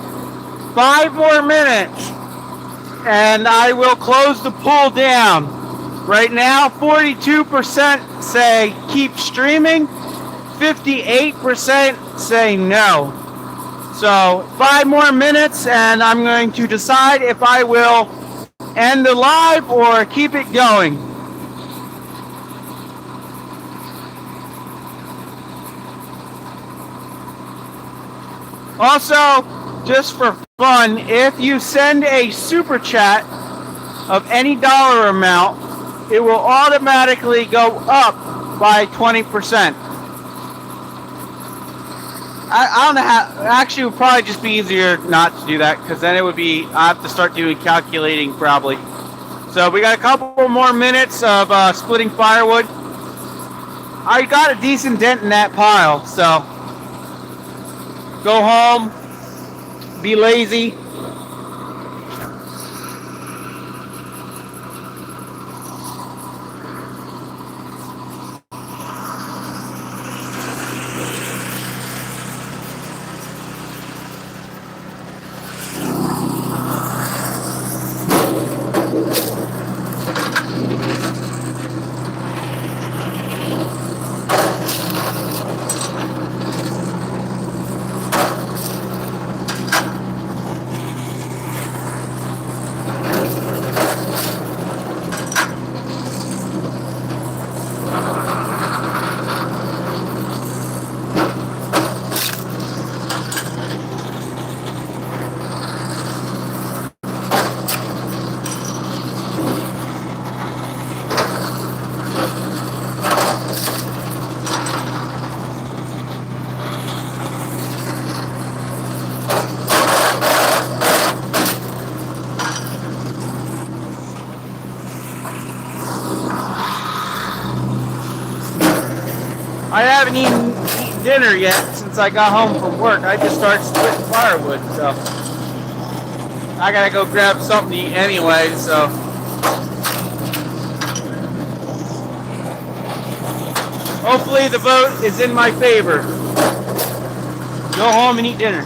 5 more minutes, and I will close the pool down. Right now, 42% say keep streaming, 58% say no. So 5 more minutes, and I'm going to decide if I will end the live or keep it going. Also, just for fun, if you send a super chat of any dollar amount, it will automatically go up by 20%. I don't know how, actually it would probably just be easier not to do that, because then it would be, I have to start doing calculating probably. So we got a couple more minutes of splitting firewood. I got a decent dent in that pile, so go home, be lazy. I haven't eaten dinner yet since I got home from work. I just started splitting firewood, so I gotta go grab something to eat anyway, so. Hopefully the vote is in my favor. Go home and eat dinner.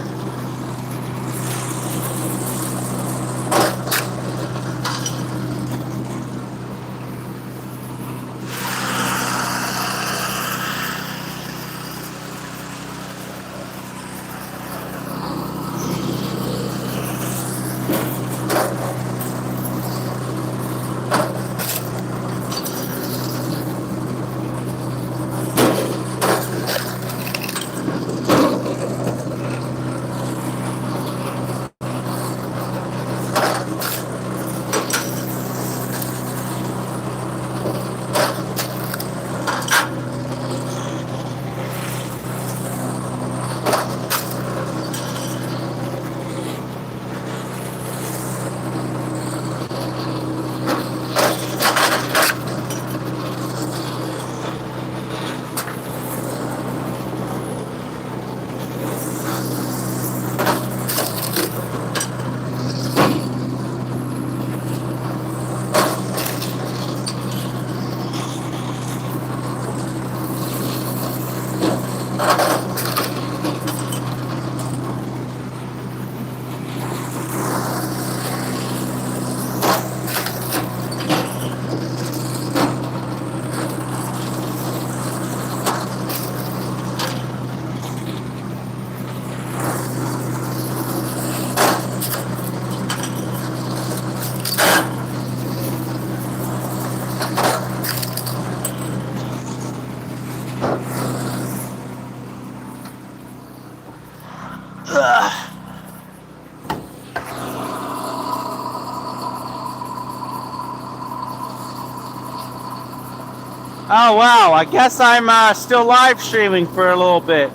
Oh wow, I guess I'm still live streaming for a little bit.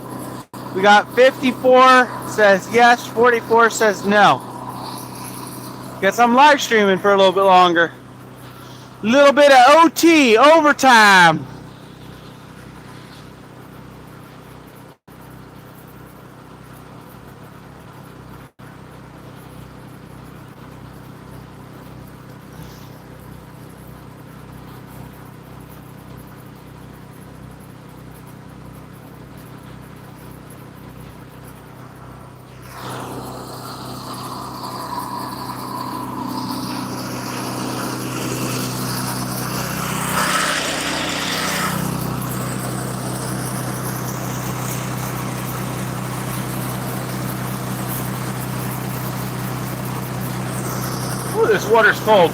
We got 54 says yes, 44 says no. Guess I'm live streaming for a little bit longer. Little bit of OT, overtime. this water's cold.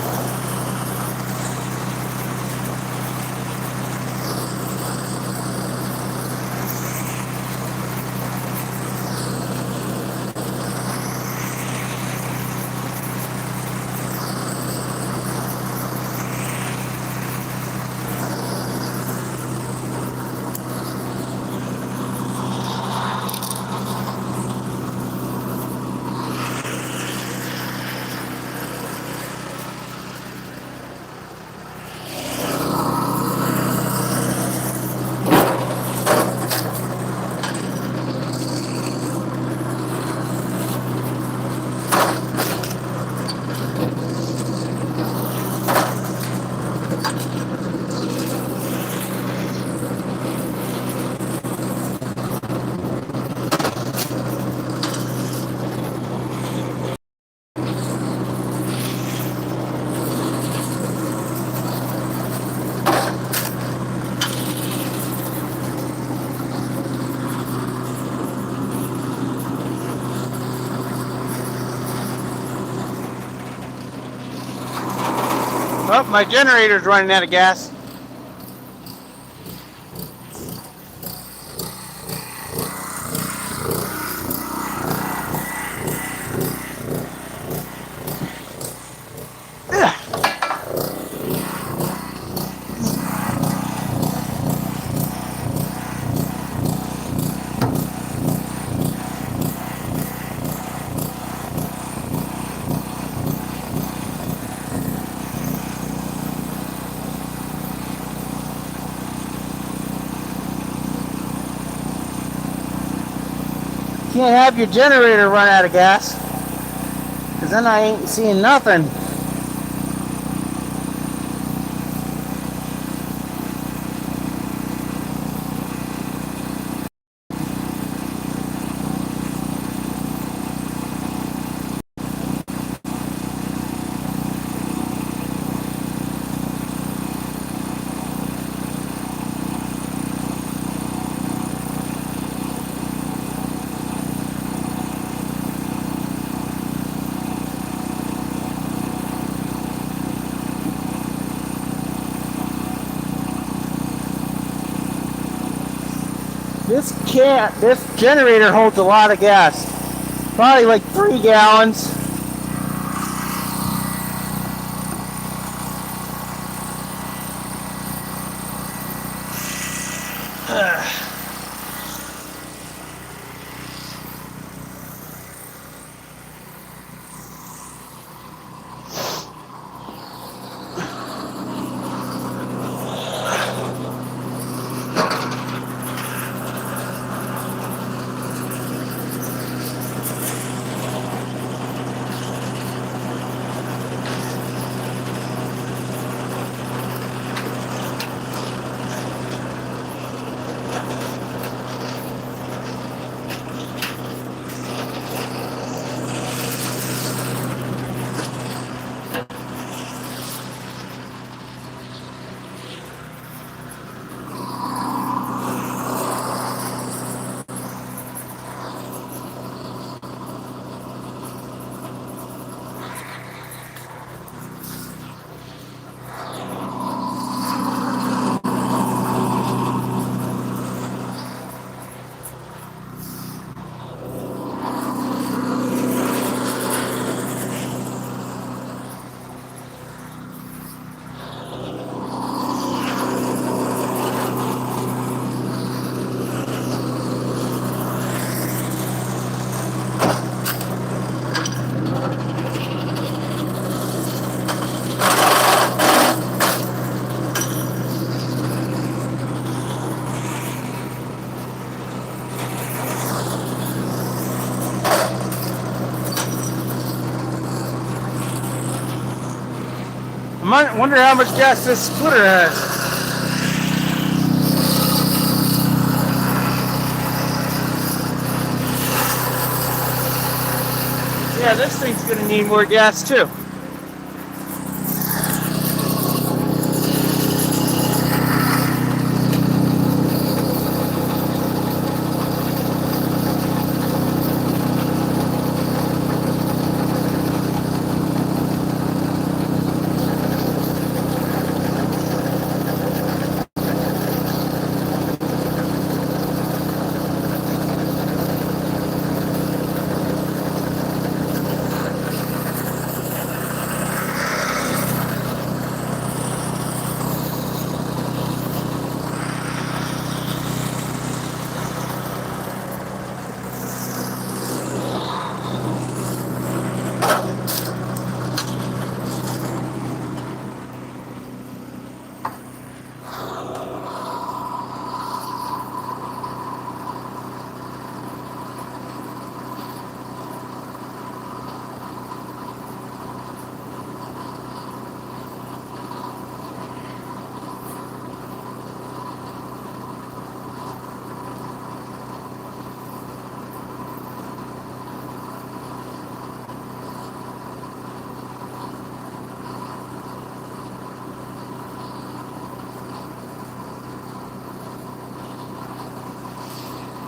Oh, my generator's running out of gas. Can't have your generator run out of gas, because then I ain't seeing nothing. This generator holds a lot of gas. Probably like 3 gallons. I wonder how much gas this splitter has. Yeah, this thing's gonna need more gas too.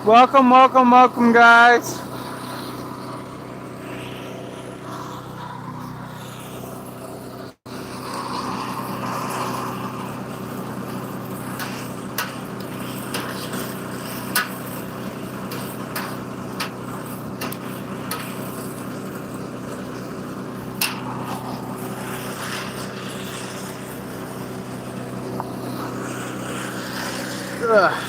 Welcome, welcome, welcome, guys. Ugh.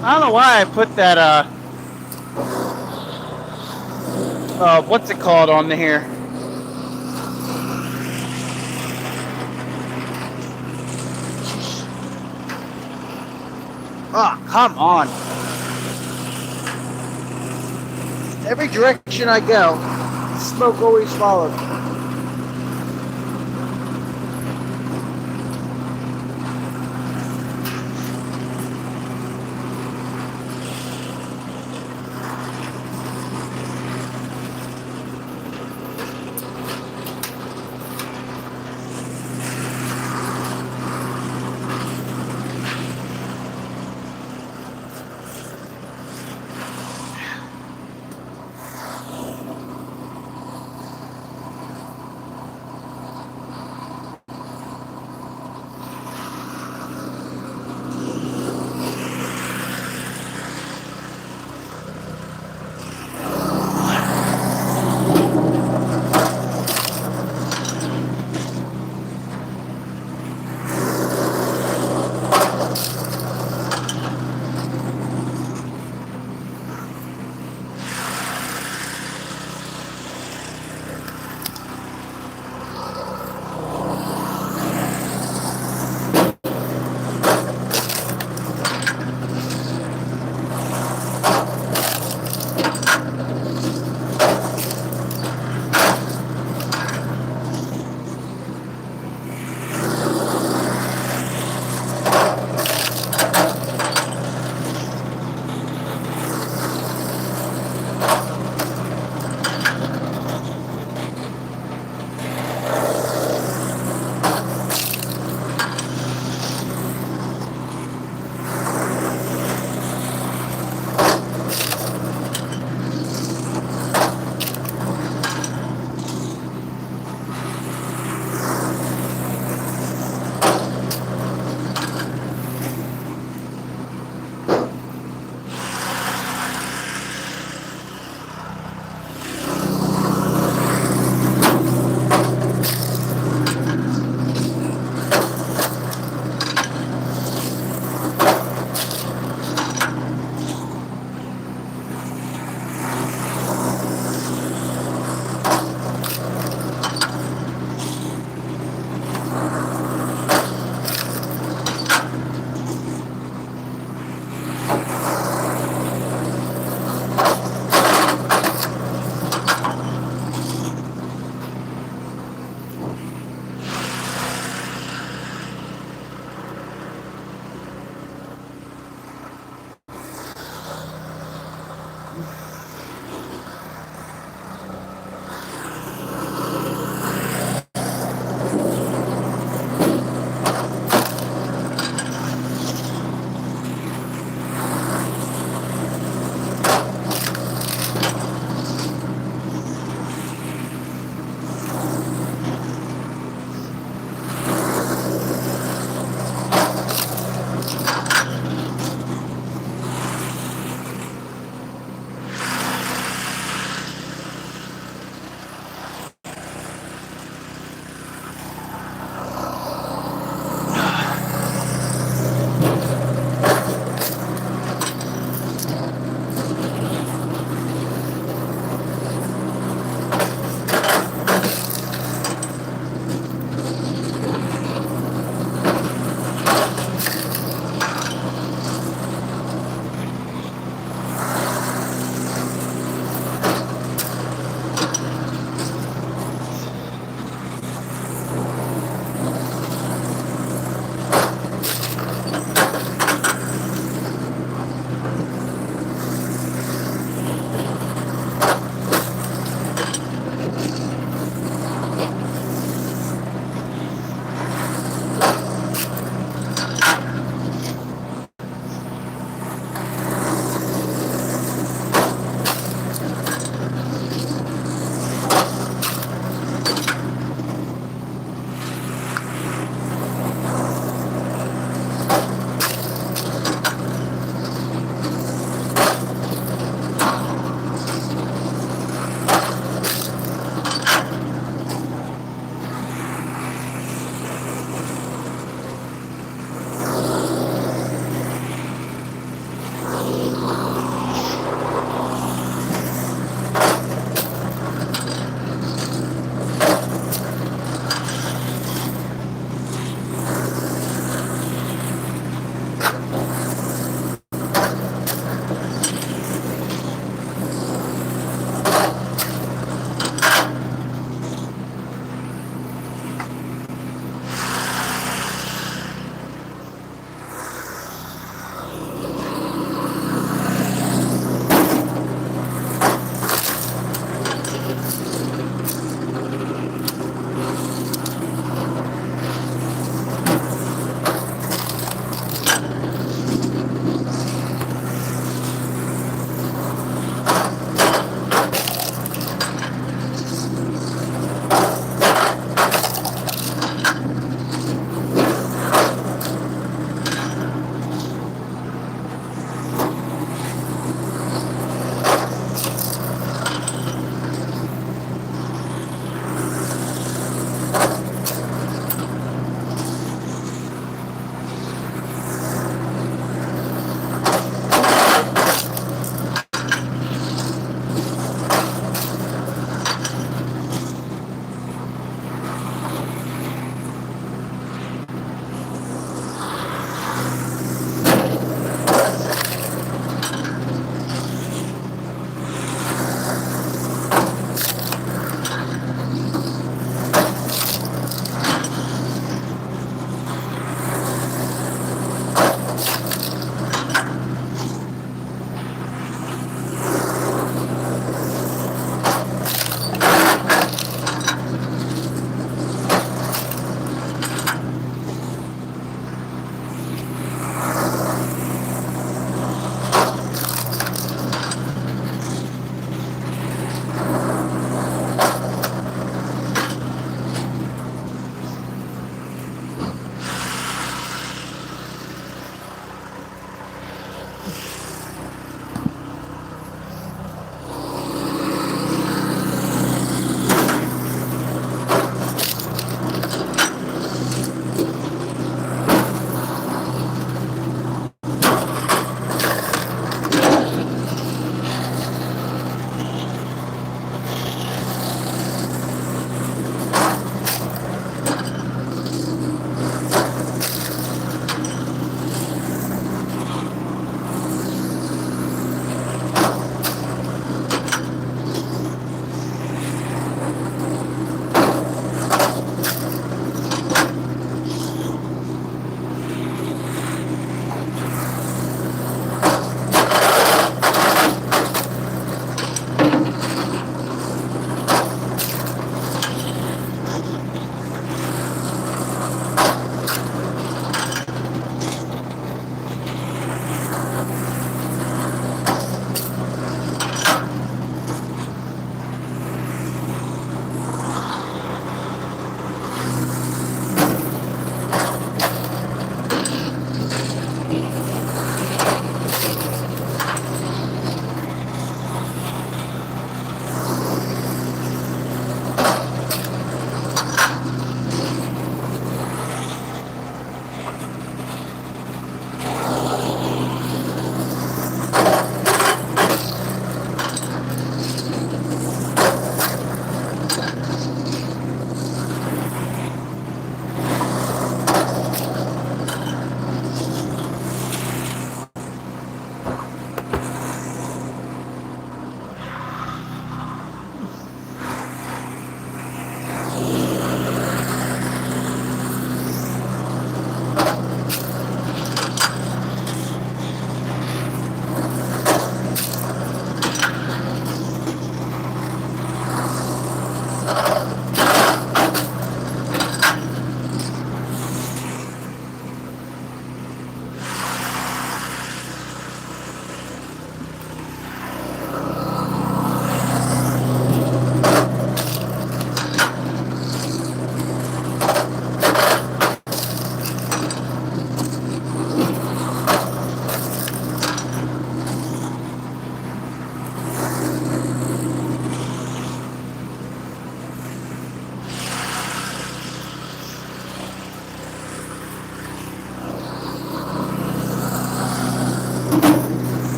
I don't know why I put that, what's it called on here? Oh, come on. Every direction I go, smoke always follows.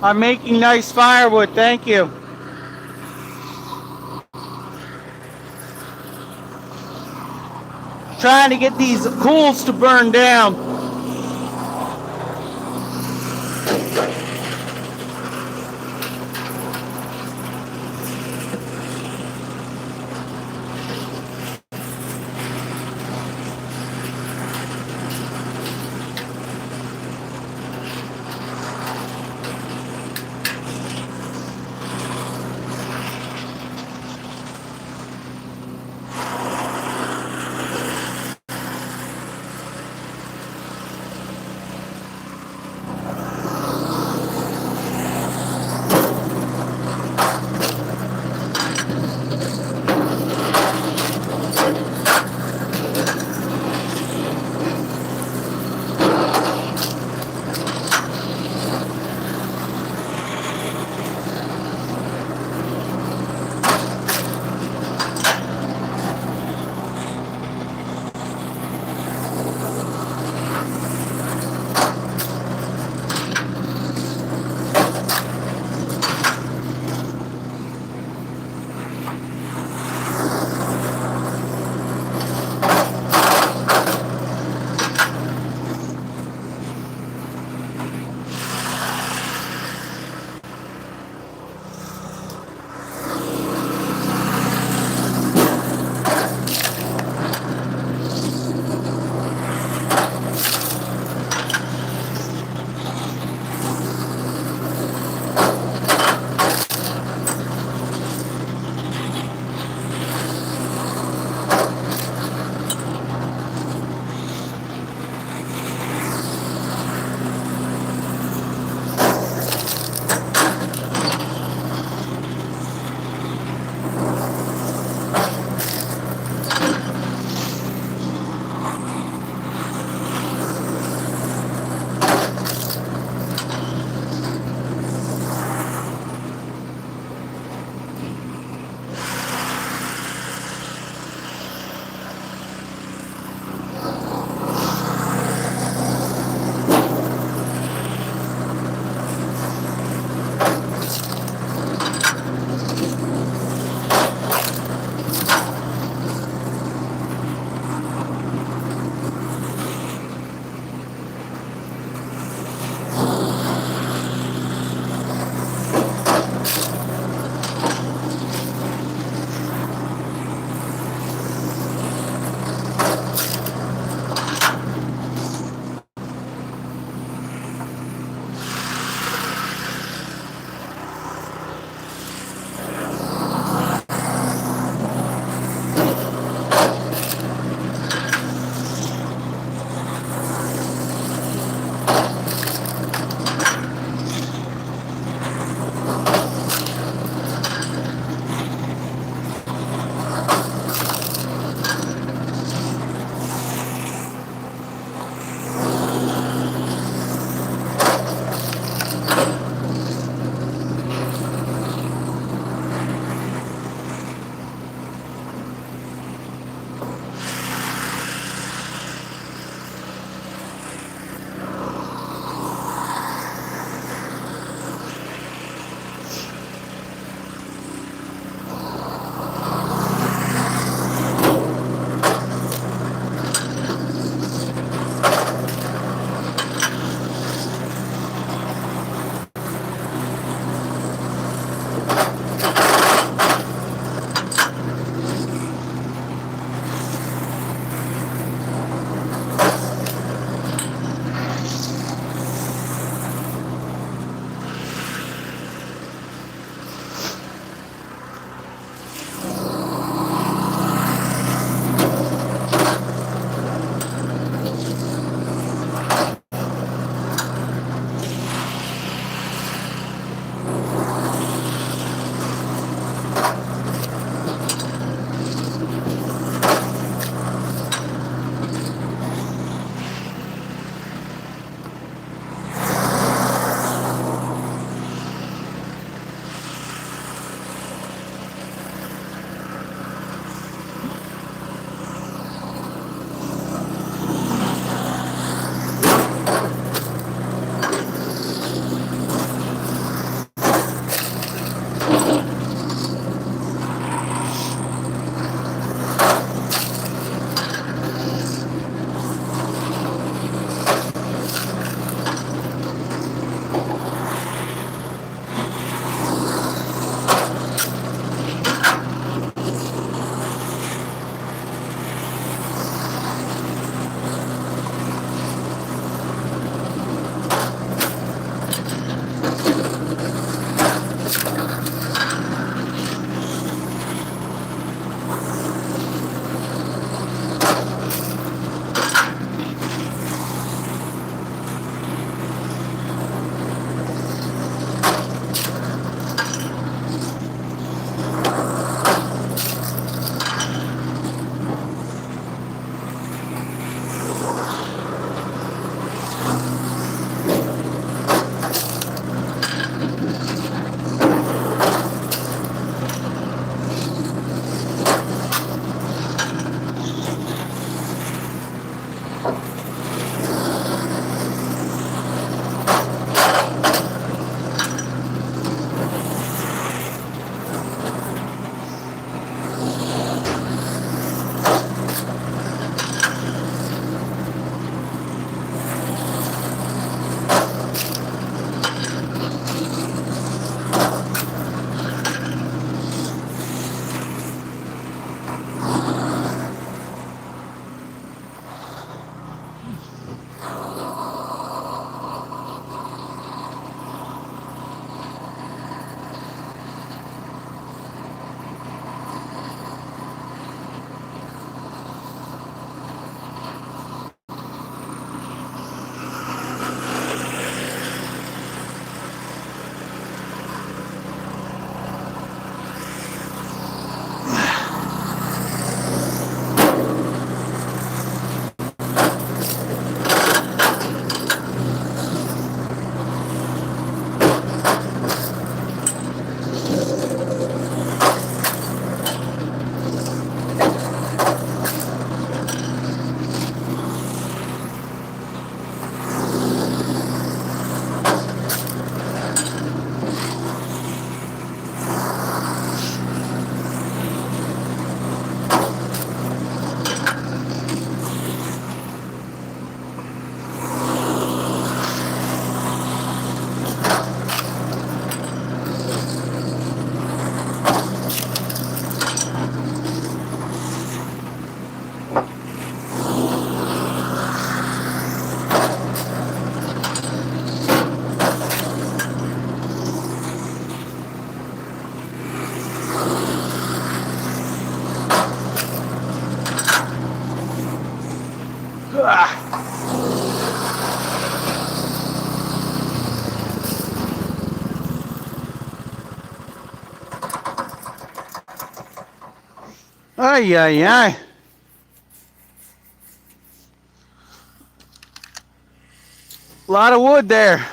I'm making nice firewood. Thank you. Trying to get these cools to burn down. Ay, ay, ay. A lot of wood there.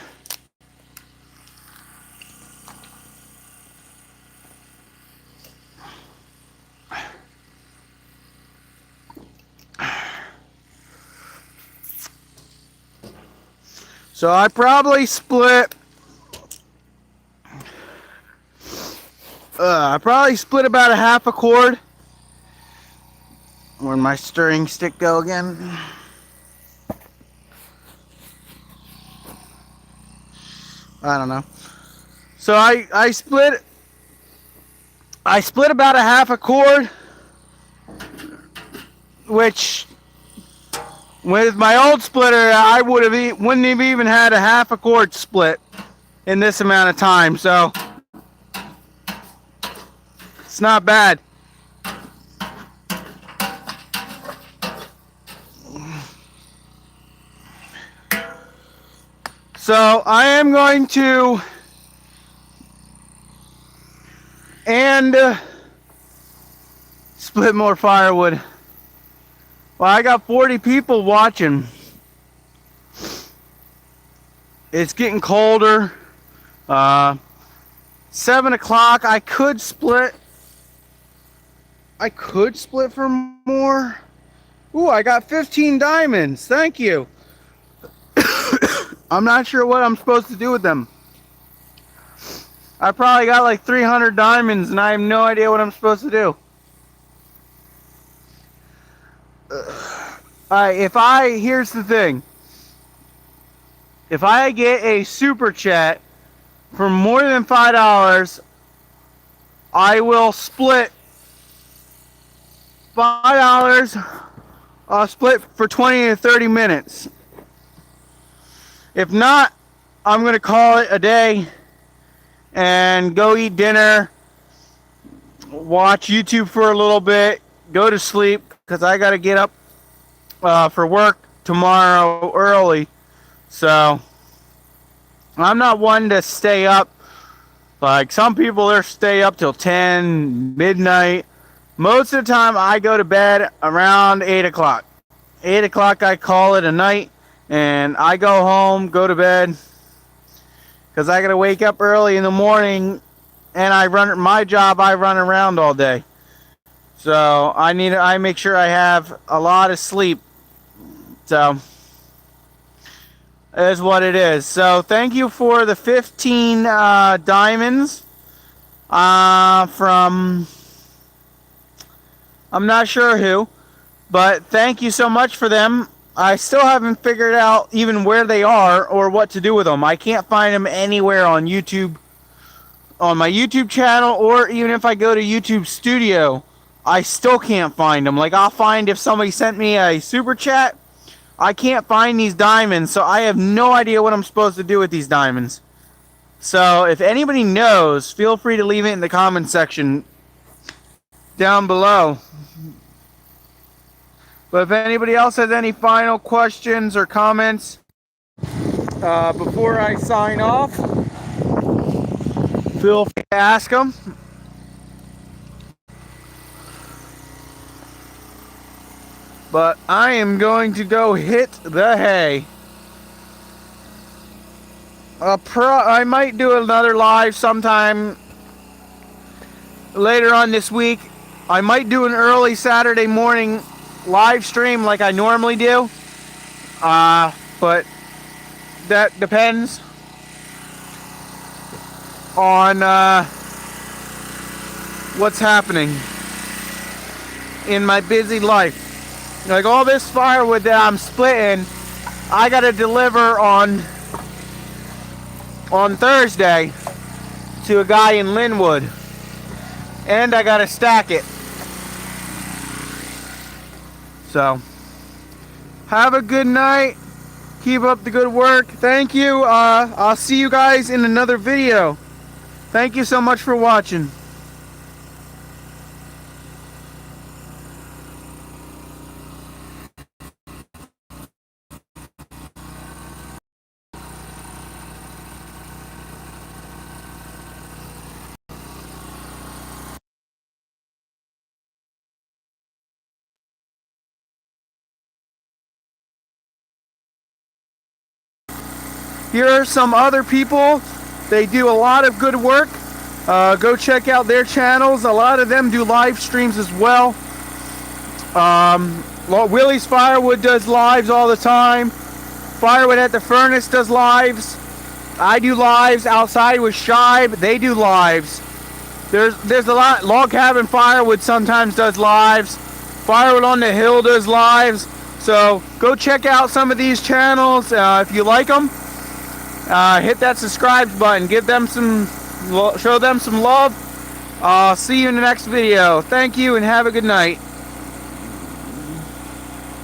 So I probably split about a half a cord. Where'd my stirring stick go again? I don't know. So I split about a half a cord, which with my old splitter I wouldn't have even had a half a cord split in this amount of time. So it's not bad. So I am going to split more firewood. Well, I got 40 people watching. It's getting colder. 7 o'clock. I could split for more. Ooh, I got 15 diamonds. Thank you. I'm not sure what I'm supposed to do with them. I probably got like 300 diamonds and I have no idea what I'm supposed to do. Here's the thing. If I get a super chat for more than $5, I will split $5. I'll split for 20 to 30 minutes. If not, I'm going to call it a day and go eat dinner, watch YouTube for a little bit, go to sleep, because I got to get up for work tomorrow early. So I'm not one to stay up. Like some people, stay up till 10, midnight. Most of the time I go to bed around 8 o'clock. 8 o'clock I call it a night, and I go home, go to bed, because I got to wake up early in the morning, and I run around all day. So I make sure I have a lot of sleep. So is what it is. So thank you for the 15 diamonds from, I'm not sure who, but thank you so much for them. I still haven't figured out even where they are or what to do with them. I can't find them anywhere on YouTube, on my YouTube channel, or even if I go to YouTube Studio, I still can't find them. Like, I'll find if somebody sent me a super chat. I can't find these diamonds, so I have no idea what I'm supposed to do with these diamonds. So if anybody knows, feel free to leave it in the comment section down below. But if anybody else has any final questions or comments before I sign off, feel free to ask them. But I am going to go hit the hay. I might do another live sometime later on this week. I might do an early Saturday morning live stream like I normally do. But that depends on what's happening in my busy life. Like all this firewood that I'm splitting, I gotta deliver on Thursday to a guy in Linwood, and I gotta stack it. So have a good night, keep up the good work. Thank you. I'll see you guys in another video. Thank you so much for watching. here are some other people. They do a lot of good work. Go check out their channels. A lot of them do live streams as well. Willie's Firewood does lives all the time. Firewood at the Furnace does lives. I do lives. Outside with Shibe, they do lives. There's a lot. Log Cabin Firewood sometimes does lives. Firewood on the Hill does lives. So go check out some of these channels if you like them. Hit that subscribe button. Give them show them some love. See you in the next video. Thank you and have a good night.